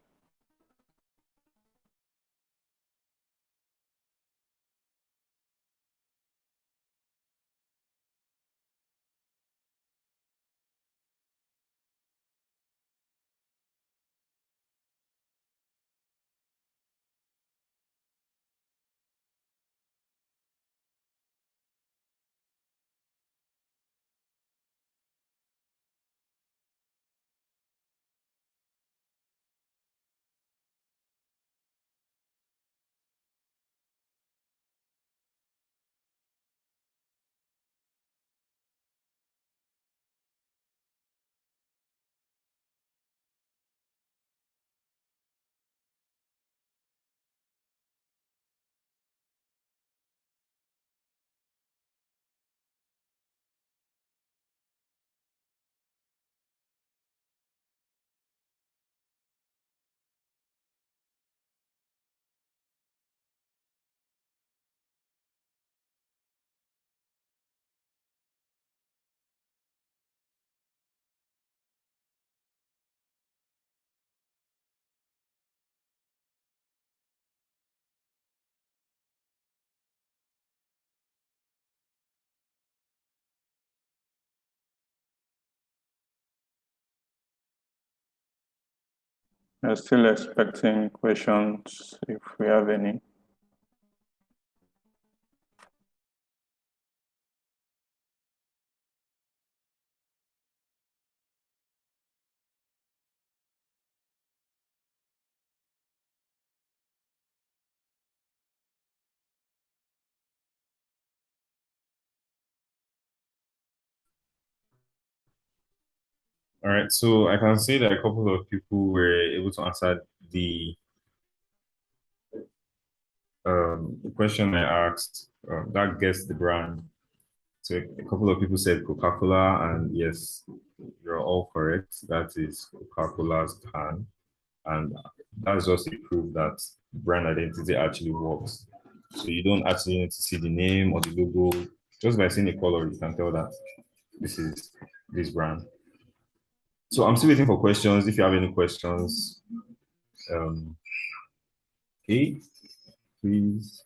C: We're still expecting questions if we have any.
A: All right, so I can say that a couple of people were able to answer the question I asked. That gets the brand. So a couple of people said Coca-Cola, and yes, you're all correct. That is Coca-Cola's can, and that's just a proof that brand identity actually works. So you don't actually need to see the name or the logo. Just by seeing the color, you can tell that this is this brand. So I'm still waiting for questions. If you have any questions, okay, please.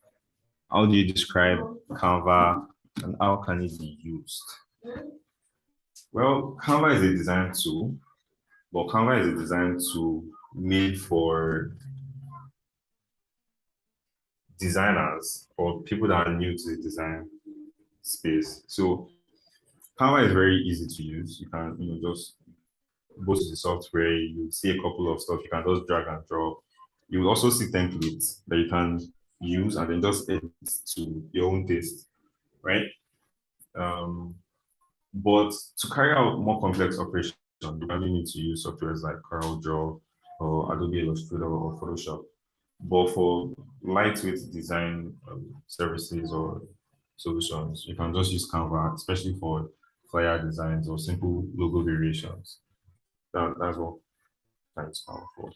A: How do you describe Canva and how can it be used? Well, Canva is a design tool, but Canva is a design tool made for designers or people that are new to the design space. So Canva is very easy to use. You can, just go to the software, you see a couple of stuff, you can just drag and drop. You will also see templates that you can use and then just edit to your own taste, right? But to carry out more complex operations, you probably need to use softwares like CorelDRAW or Adobe Illustrator or Photoshop. But for lightweight design services or solutions, you can just use Canva, especially for flyer designs or simple logo variations. That's what I use Canva for.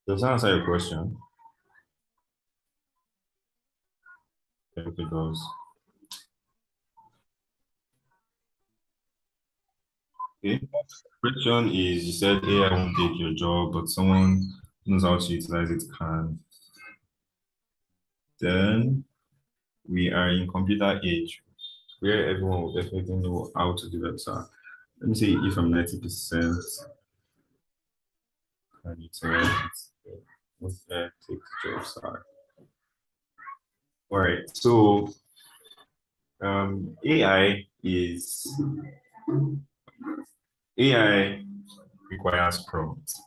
A: Does that answer your question? I hope it does. Okay. Question is, you said AI won't take your job, but someone knows how to utilize it can. Then we are in computer age where everyone will definitely know how to do that. So let me say if I'm 90% can utilize it, what's that take the job side? All right, so AI requires prompts.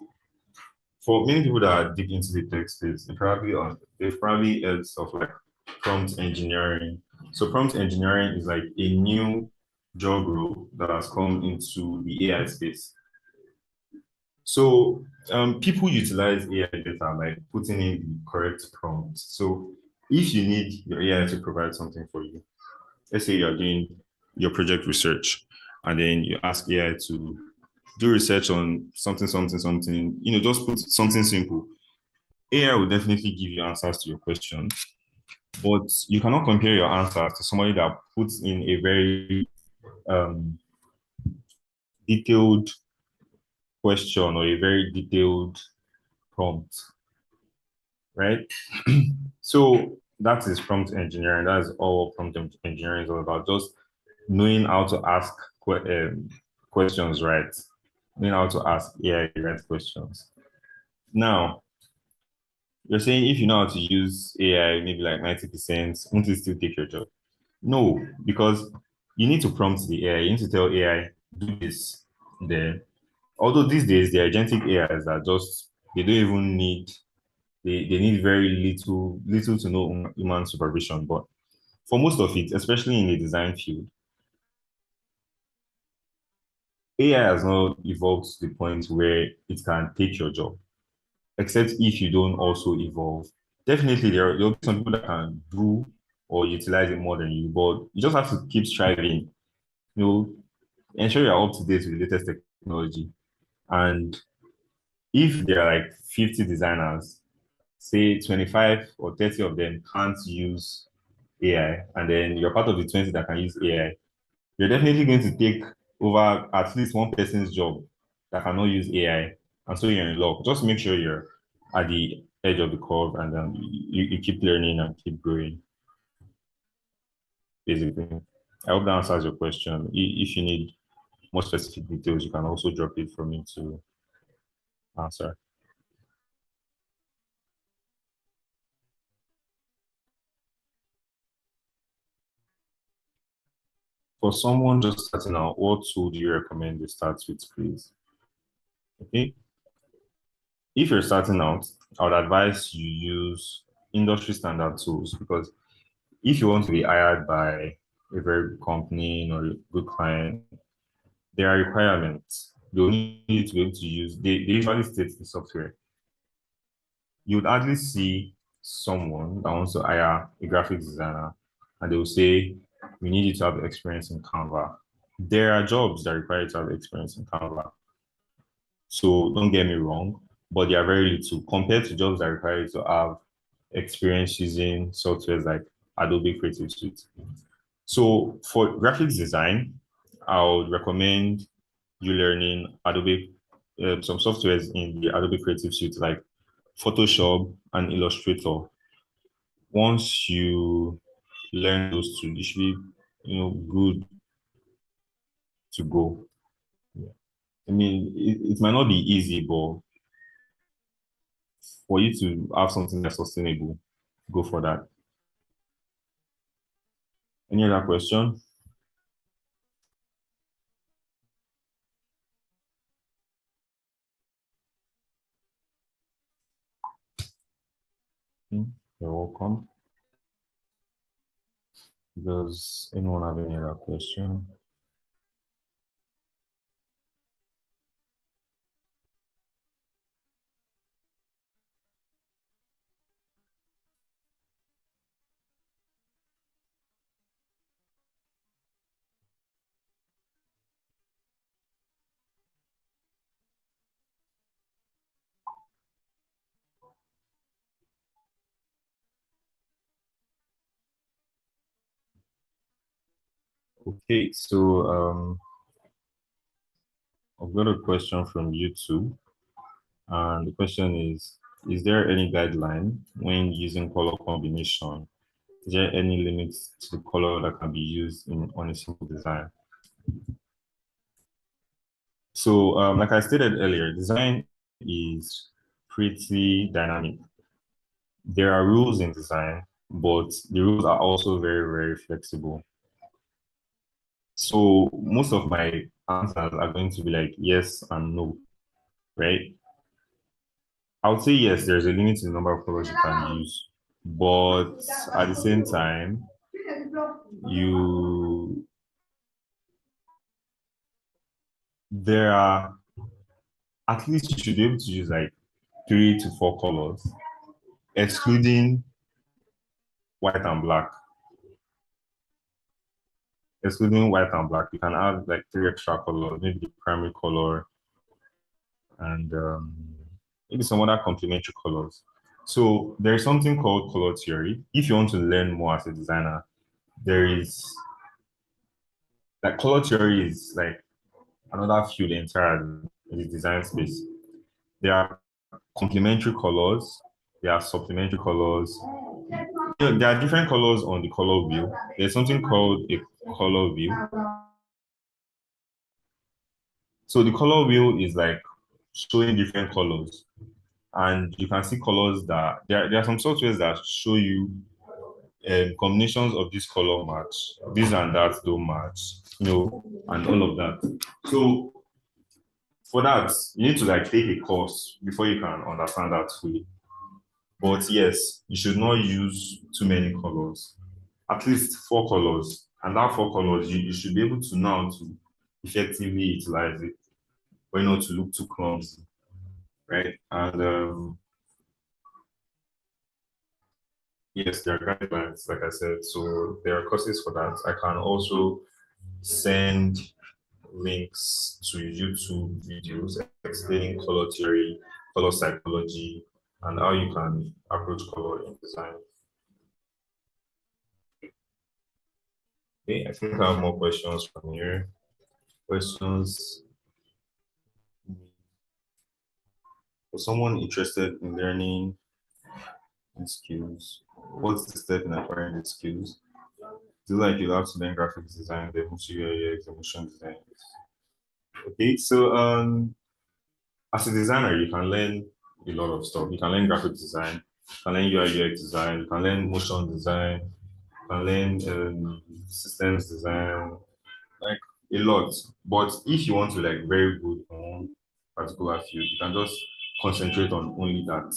A: For many people that are deep into the tech space, they've probably heard stuff like prompt engineering. So prompt engineering is like a new job role that has come into the AI space. So people utilize AI better by putting in the correct prompt. So if you need your AI to provide something for you, let's say you're doing your project research, and then you ask AI to do research on something, just put something simple. AI will definitely give you answers to your question, but you cannot compare your answers to somebody that puts in a very detailed question or a very detailed prompt, right? So that is prompt engineering. That is all prompt engineering is all about. Just knowing how to ask questions right, knowing how to ask AI right questions. Now, you're saying if you know how to use AI, maybe like 90%, won't it still take your job? No, because you need to prompt the AI. You need to tell AI, do this. Then, although these days the agentic AIs are just, they don't even need, they need very little to no human supervision. But for most of it, especially in the design field, AI has not evolved to the point where it can take your job, except if you don't also evolve. Definitely, there'll be some people that can do or utilize it more than you, but you just have to keep striving. You know, ensure you're up to date with the latest technology. And if there are like 50 designers, say 25 or 30 of them can't use AI, and then you're part of the 20 that can use AI, you're definitely going to take over at least one person's job that cannot use AI. And so you're in luck. Just make sure you're at the edge of the curve and then you keep learning and keep growing, basically. I hope that answers your question. If you need more specific details, you can also drop it for me to answer. For someone just starting out, what tool do you recommend they start with, please? Okay. If you're starting out, I would advise you use industry standard tools because if you want to be hired by a very good company or a good client, there are requirements. You'll need to be able to use, they usually state the software. You would hardly see someone that wants to hire a graphic designer and they will say, we need you to have experience in Canva. There are jobs that require you to have experience in Canva. So don't get me wrong, but they are very little compared to jobs that require you to have experience using softwares like Adobe Creative Suite. So for graphics design, I would recommend you learning Adobe, some softwares in the Adobe Creative Suite like Photoshop and Illustrator. Once you learn those two, you should be, good to go. Yeah. I mean, it might not be easy, but for you to have something that's sustainable, go for that. Any other question? You're welcome. Does anyone have any other question? Okay, so I've got a question from YouTube, and the question is there any guideline when using color combination? Is there any limits to the color that can be used on a simple design? So, like I stated earlier, design is pretty dynamic. There are rules in design, but the rules are also very, very flexible. So most of my answers are going to be like yes and no, right? I would say yes, there's a limit to the number of colors you can use, but at the same time, you there are at least you should be able to use like 3 to 4 colors, excluding white and black. Excluding white and black, you can have like 3 extra colors, maybe the primary color and maybe some other complementary colors. So there's something called color theory. If you want to learn more as a designer, there is color theory is like another field entirely in the design space. There are complementary colors, there are supplementary colors. There are different colors on the color wheel. There's something called a color wheel. So the color wheel is like showing different colors. And you can see colors that there are some softwares that show you combinations of this color match, this and that don't match, and all of that. So for that, you need to like take a course before you can understand that fully. But yes, you should not use too many colors, at least four colors. And that four colors, you should be able to know how to effectively utilize it, but not to look too clumsy, right? And yes, there are guidelines, like I said. So there are courses for that. I can also send links to YouTube videos explaining color theory, color psychology, and how you can approach color in design. Okay, I think I have more questions from here. Questions for someone interested in learning these skills. What's the step in acquiring these skills? Do you like you have to learn graphics design, then material UX, motion design? Okay, so as a designer, you can learn a lot of stuff. You can learn graphic design, you can learn UI UX design, you can learn motion design, you can learn systems design, like a lot. But if you want to like very good on one particular field, you can just concentrate on only that.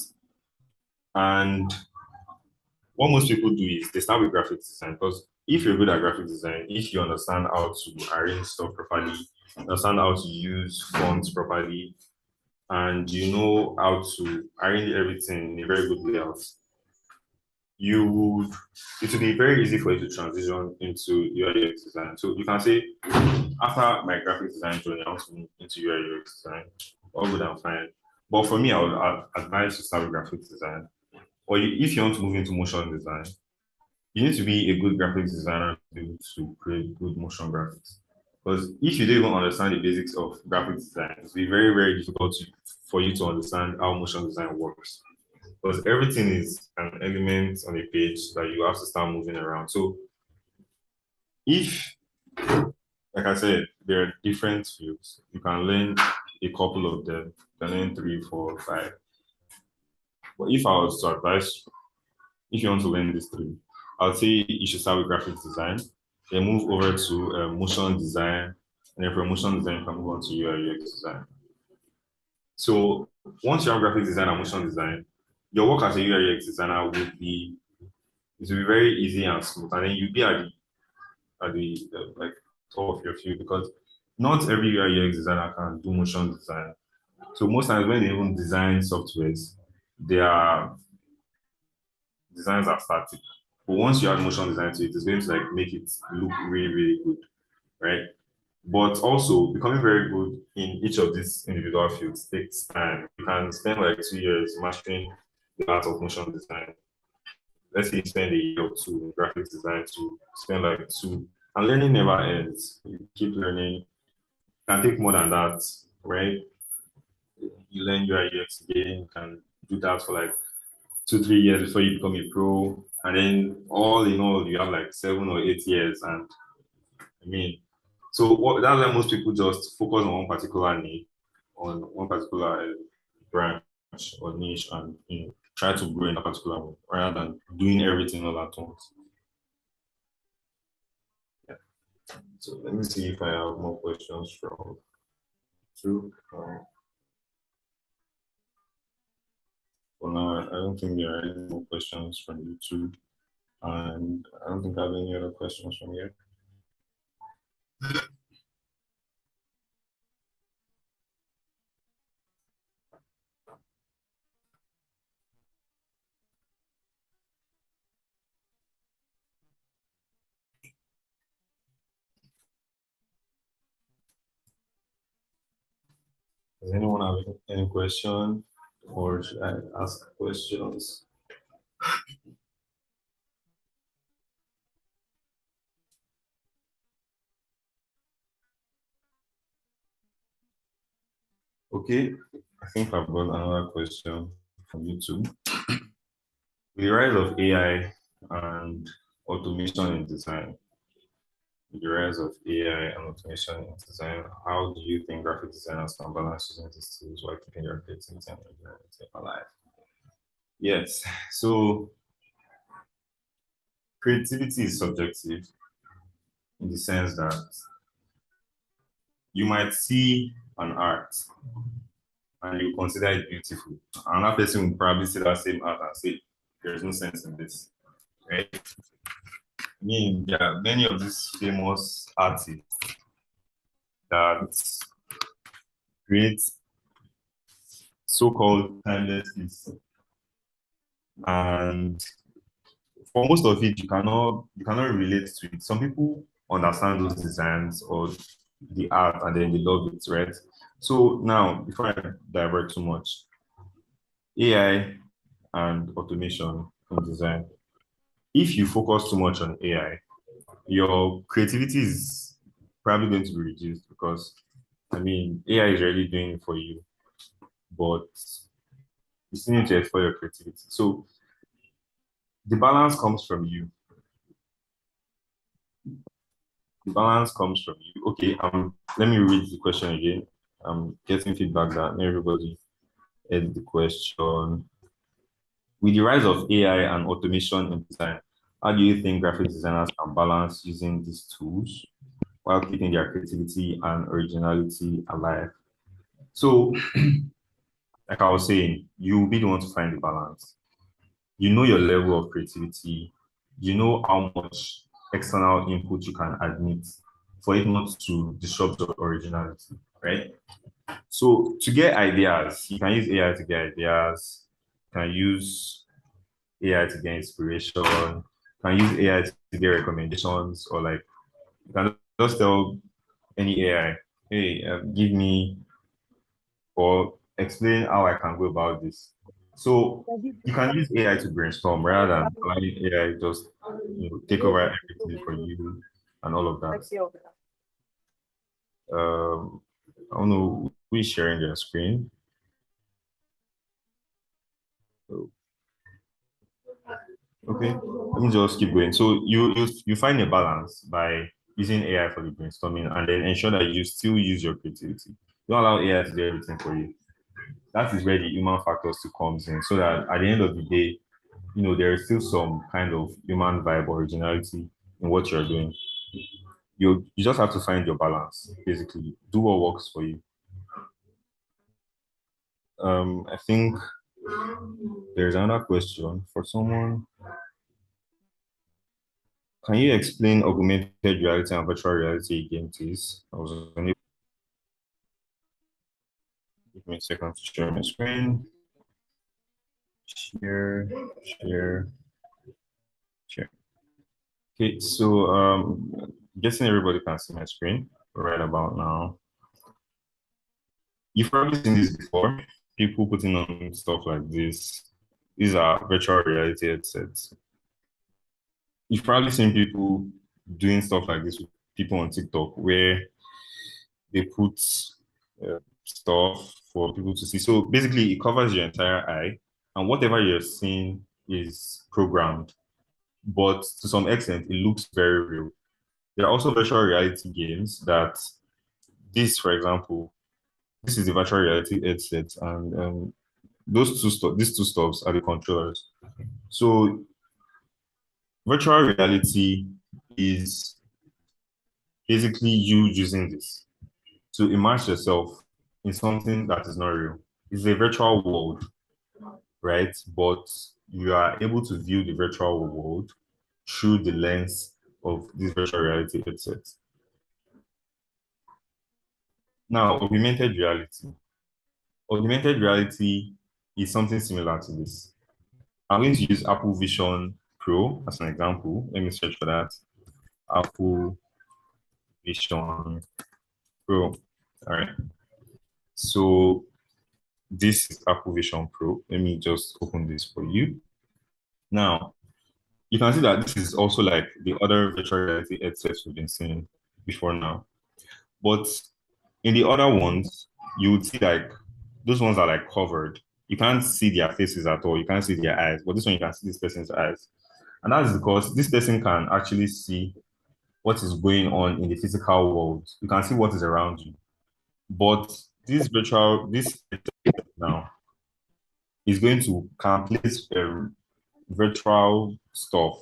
A: And what most people do is they start with graphics design because if you're good at graphic design, if you understand how to arrange stuff properly, understand how to use fonts properly, and you know how to arrange everything in a very good layout, you would it will be very easy for you to transition into UI UX design. So you can say, after my graphic design journey, I want to move into UI UX design. All good and fine. But for me, I would advise to start with graphics design. Or if you want to move into motion design, you need to be a good graphics designer to be able to create good motion graphics. Because if you don't even understand the basics of graphics design, it's be very, very difficult for you to understand how motion design works. Because everything is an element on a page that you have to start moving around. So if, like I said, there are different fields, you can learn a couple of them, you can learn three, four, five. But if I was to advise, if you want to learn these three, I'll say you should start with graphics design, then move over to motion design, and then from motion design, you can move on to UI UX design. So once you have graphics design and motion design, your work as a UI UX designer it will be very easy and smooth, and then you'll be at the like top of your field because not every UI UX designer can do motion design. So most times when they even design softwares, their designs are static. But once you add motion design to it, it's going to like make it look really, really good, right? But also becoming very good in each of these individual fields takes time. You can spend like 2 years mastering the art of motion design. Let's say you spend a year or two in graphics design to spend like two, and learning never ends. You keep learning. It can take more than that, right? You learn UI UX again, you can do that for like 2 3 years before you become a pro, and then all in all, you have like 7 or 8 years. And I mean, so that's why most people just focus on one particular need, on one particular branch or niche, and try to grow in a particular one rather than doing everything all at once. Yeah. So let me see if I have more questions from you. For now, I don't think there are any more questions from YouTube, and I don't think I have any other questions from here. Does anyone have any question, or should I ask questions? Okay, I think I've got another question from YouTube. With the rise of AI and automation in design, with the rise of AI and automation in design, how do you think graphic designers can balance using these tools while keeping their creativity and originality alive? Yes, so creativity is subjective in the sense that you might see an art and you consider it beautiful. Another person will probably see that same art and say, there's no sense in this, right? I mean, there are many of these famous artists that create so-called timeless piece. And for most of it, you cannot relate to it. Some people understand those designs or the art and then they love it, right? So now, before I divert too much, AI and automation in design. If you focus too much on AI, your creativity is probably going to be reduced because I mean AI is already doing it for you, but you still need to explore your creativity. So the balance comes from you. The balance comes from you. Okay, let me read the question again. I'm getting feedback that not everybody heard the question. With the rise of AI and automation in design, how do you think graphic designers can balance using these tools while keeping their creativity and originality alive? So, like I was saying, you'll be the one to find the balance. You know your level of creativity, you know how much external input you can admit for it not to disrupt your originality, right? So, to get ideas, you can use AI to get ideas, you can use AI to get inspiration, you can use AI to get recommendations, or like you can just tell any AI, hey, give me or explain how I can go about this. So you can use AI to brainstorm rather than allowing AI just take over everything for you and all of that. I don't know who is sharing their screen. So, okay, let me just keep going. So you find a balance by using AI for the brainstorming and then ensure that you still use your creativity. Don't allow AI to do everything for you. That is where the human factors to comes in, so that at the end of the day, there is still some kind of human vibe or originality in what you're doing. You just have to find your balance, basically. Do what works for you. I think there's another question for someone. Can you explain augmented reality and virtual reality again, please? I was unable. Give me a second to share my screen. Share, share, share. Okay, so guessing everybody can see my screen right about now. You've probably seen this before. People putting on stuff like this. These are virtual reality headsets. You've probably seen people doing stuff like this with people on TikTok where they put stuff for people to see. So basically, it covers your entire eye, and whatever you're seeing is programmed. But to some extent, it looks very real. There are also virtual reality games that this, for example, this is the virtual reality headset, and these two stuffs are the controllers. So virtual reality is basically you using this to immerse yourself in something that is not real. It's a virtual world, right? But you are able to view the virtual world through the lens of this virtual reality headset. Now, augmented reality. Augmented reality is something similar to this. I'm going to use Apple Vision Pro as an example. Let me search for that. Apple Vision Pro. All right. So this is Apple Vision Pro. Let me just open this for you. Now, you can see that this is also like the other virtual reality headsets we've been seeing before now. But in the other ones, you would see like those ones are like covered. You can't see their faces at all. You can't see their eyes, but this one you can see this person's eyes. And that's because this person can actually see what is going on in the physical world. You can see what is around you. But this now is going to can place virtual stuff.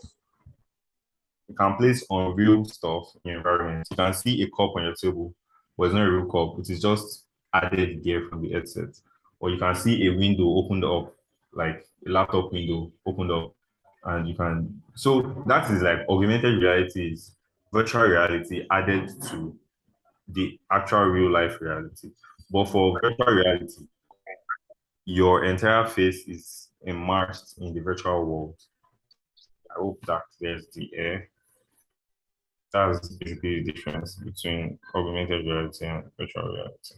A: You can place unreal stuff in your environment. You can see a cup on your table, but it's not a real cup. It is just added gear from the headset. Or you can see a window opened up, like a laptop window opened up, and you can. So that is like augmented reality is virtual reality added to the actual real life reality. But for virtual reality, your entire face is immersed in the virtual world. I hope that there's the air. That's basically the difference between augmented reality and virtual reality.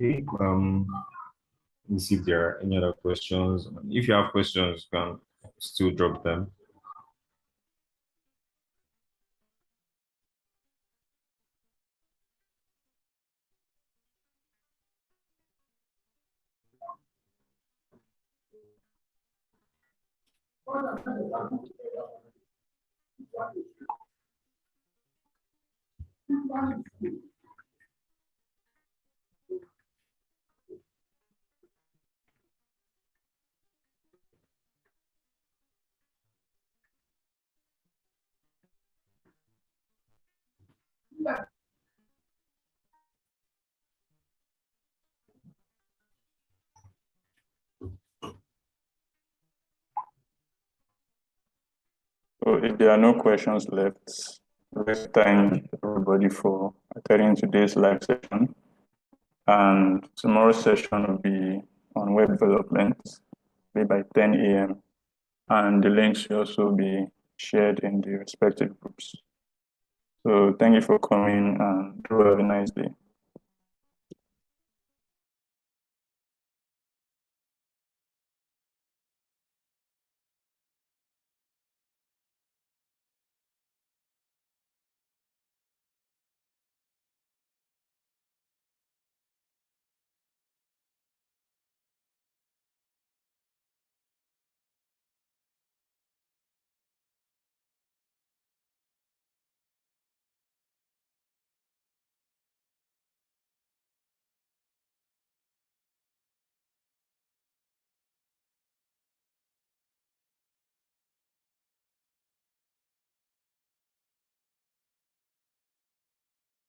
A: Okay, let me see if there are any other questions. If you have questions, you can still drop them.
C: So if there are no questions left, let's thank everybody for attending today's live session. And tomorrow's session will be on web development, be by 10 a.m. And the links will also be shared in the respective groups. So thank you for coming and do have a nice day.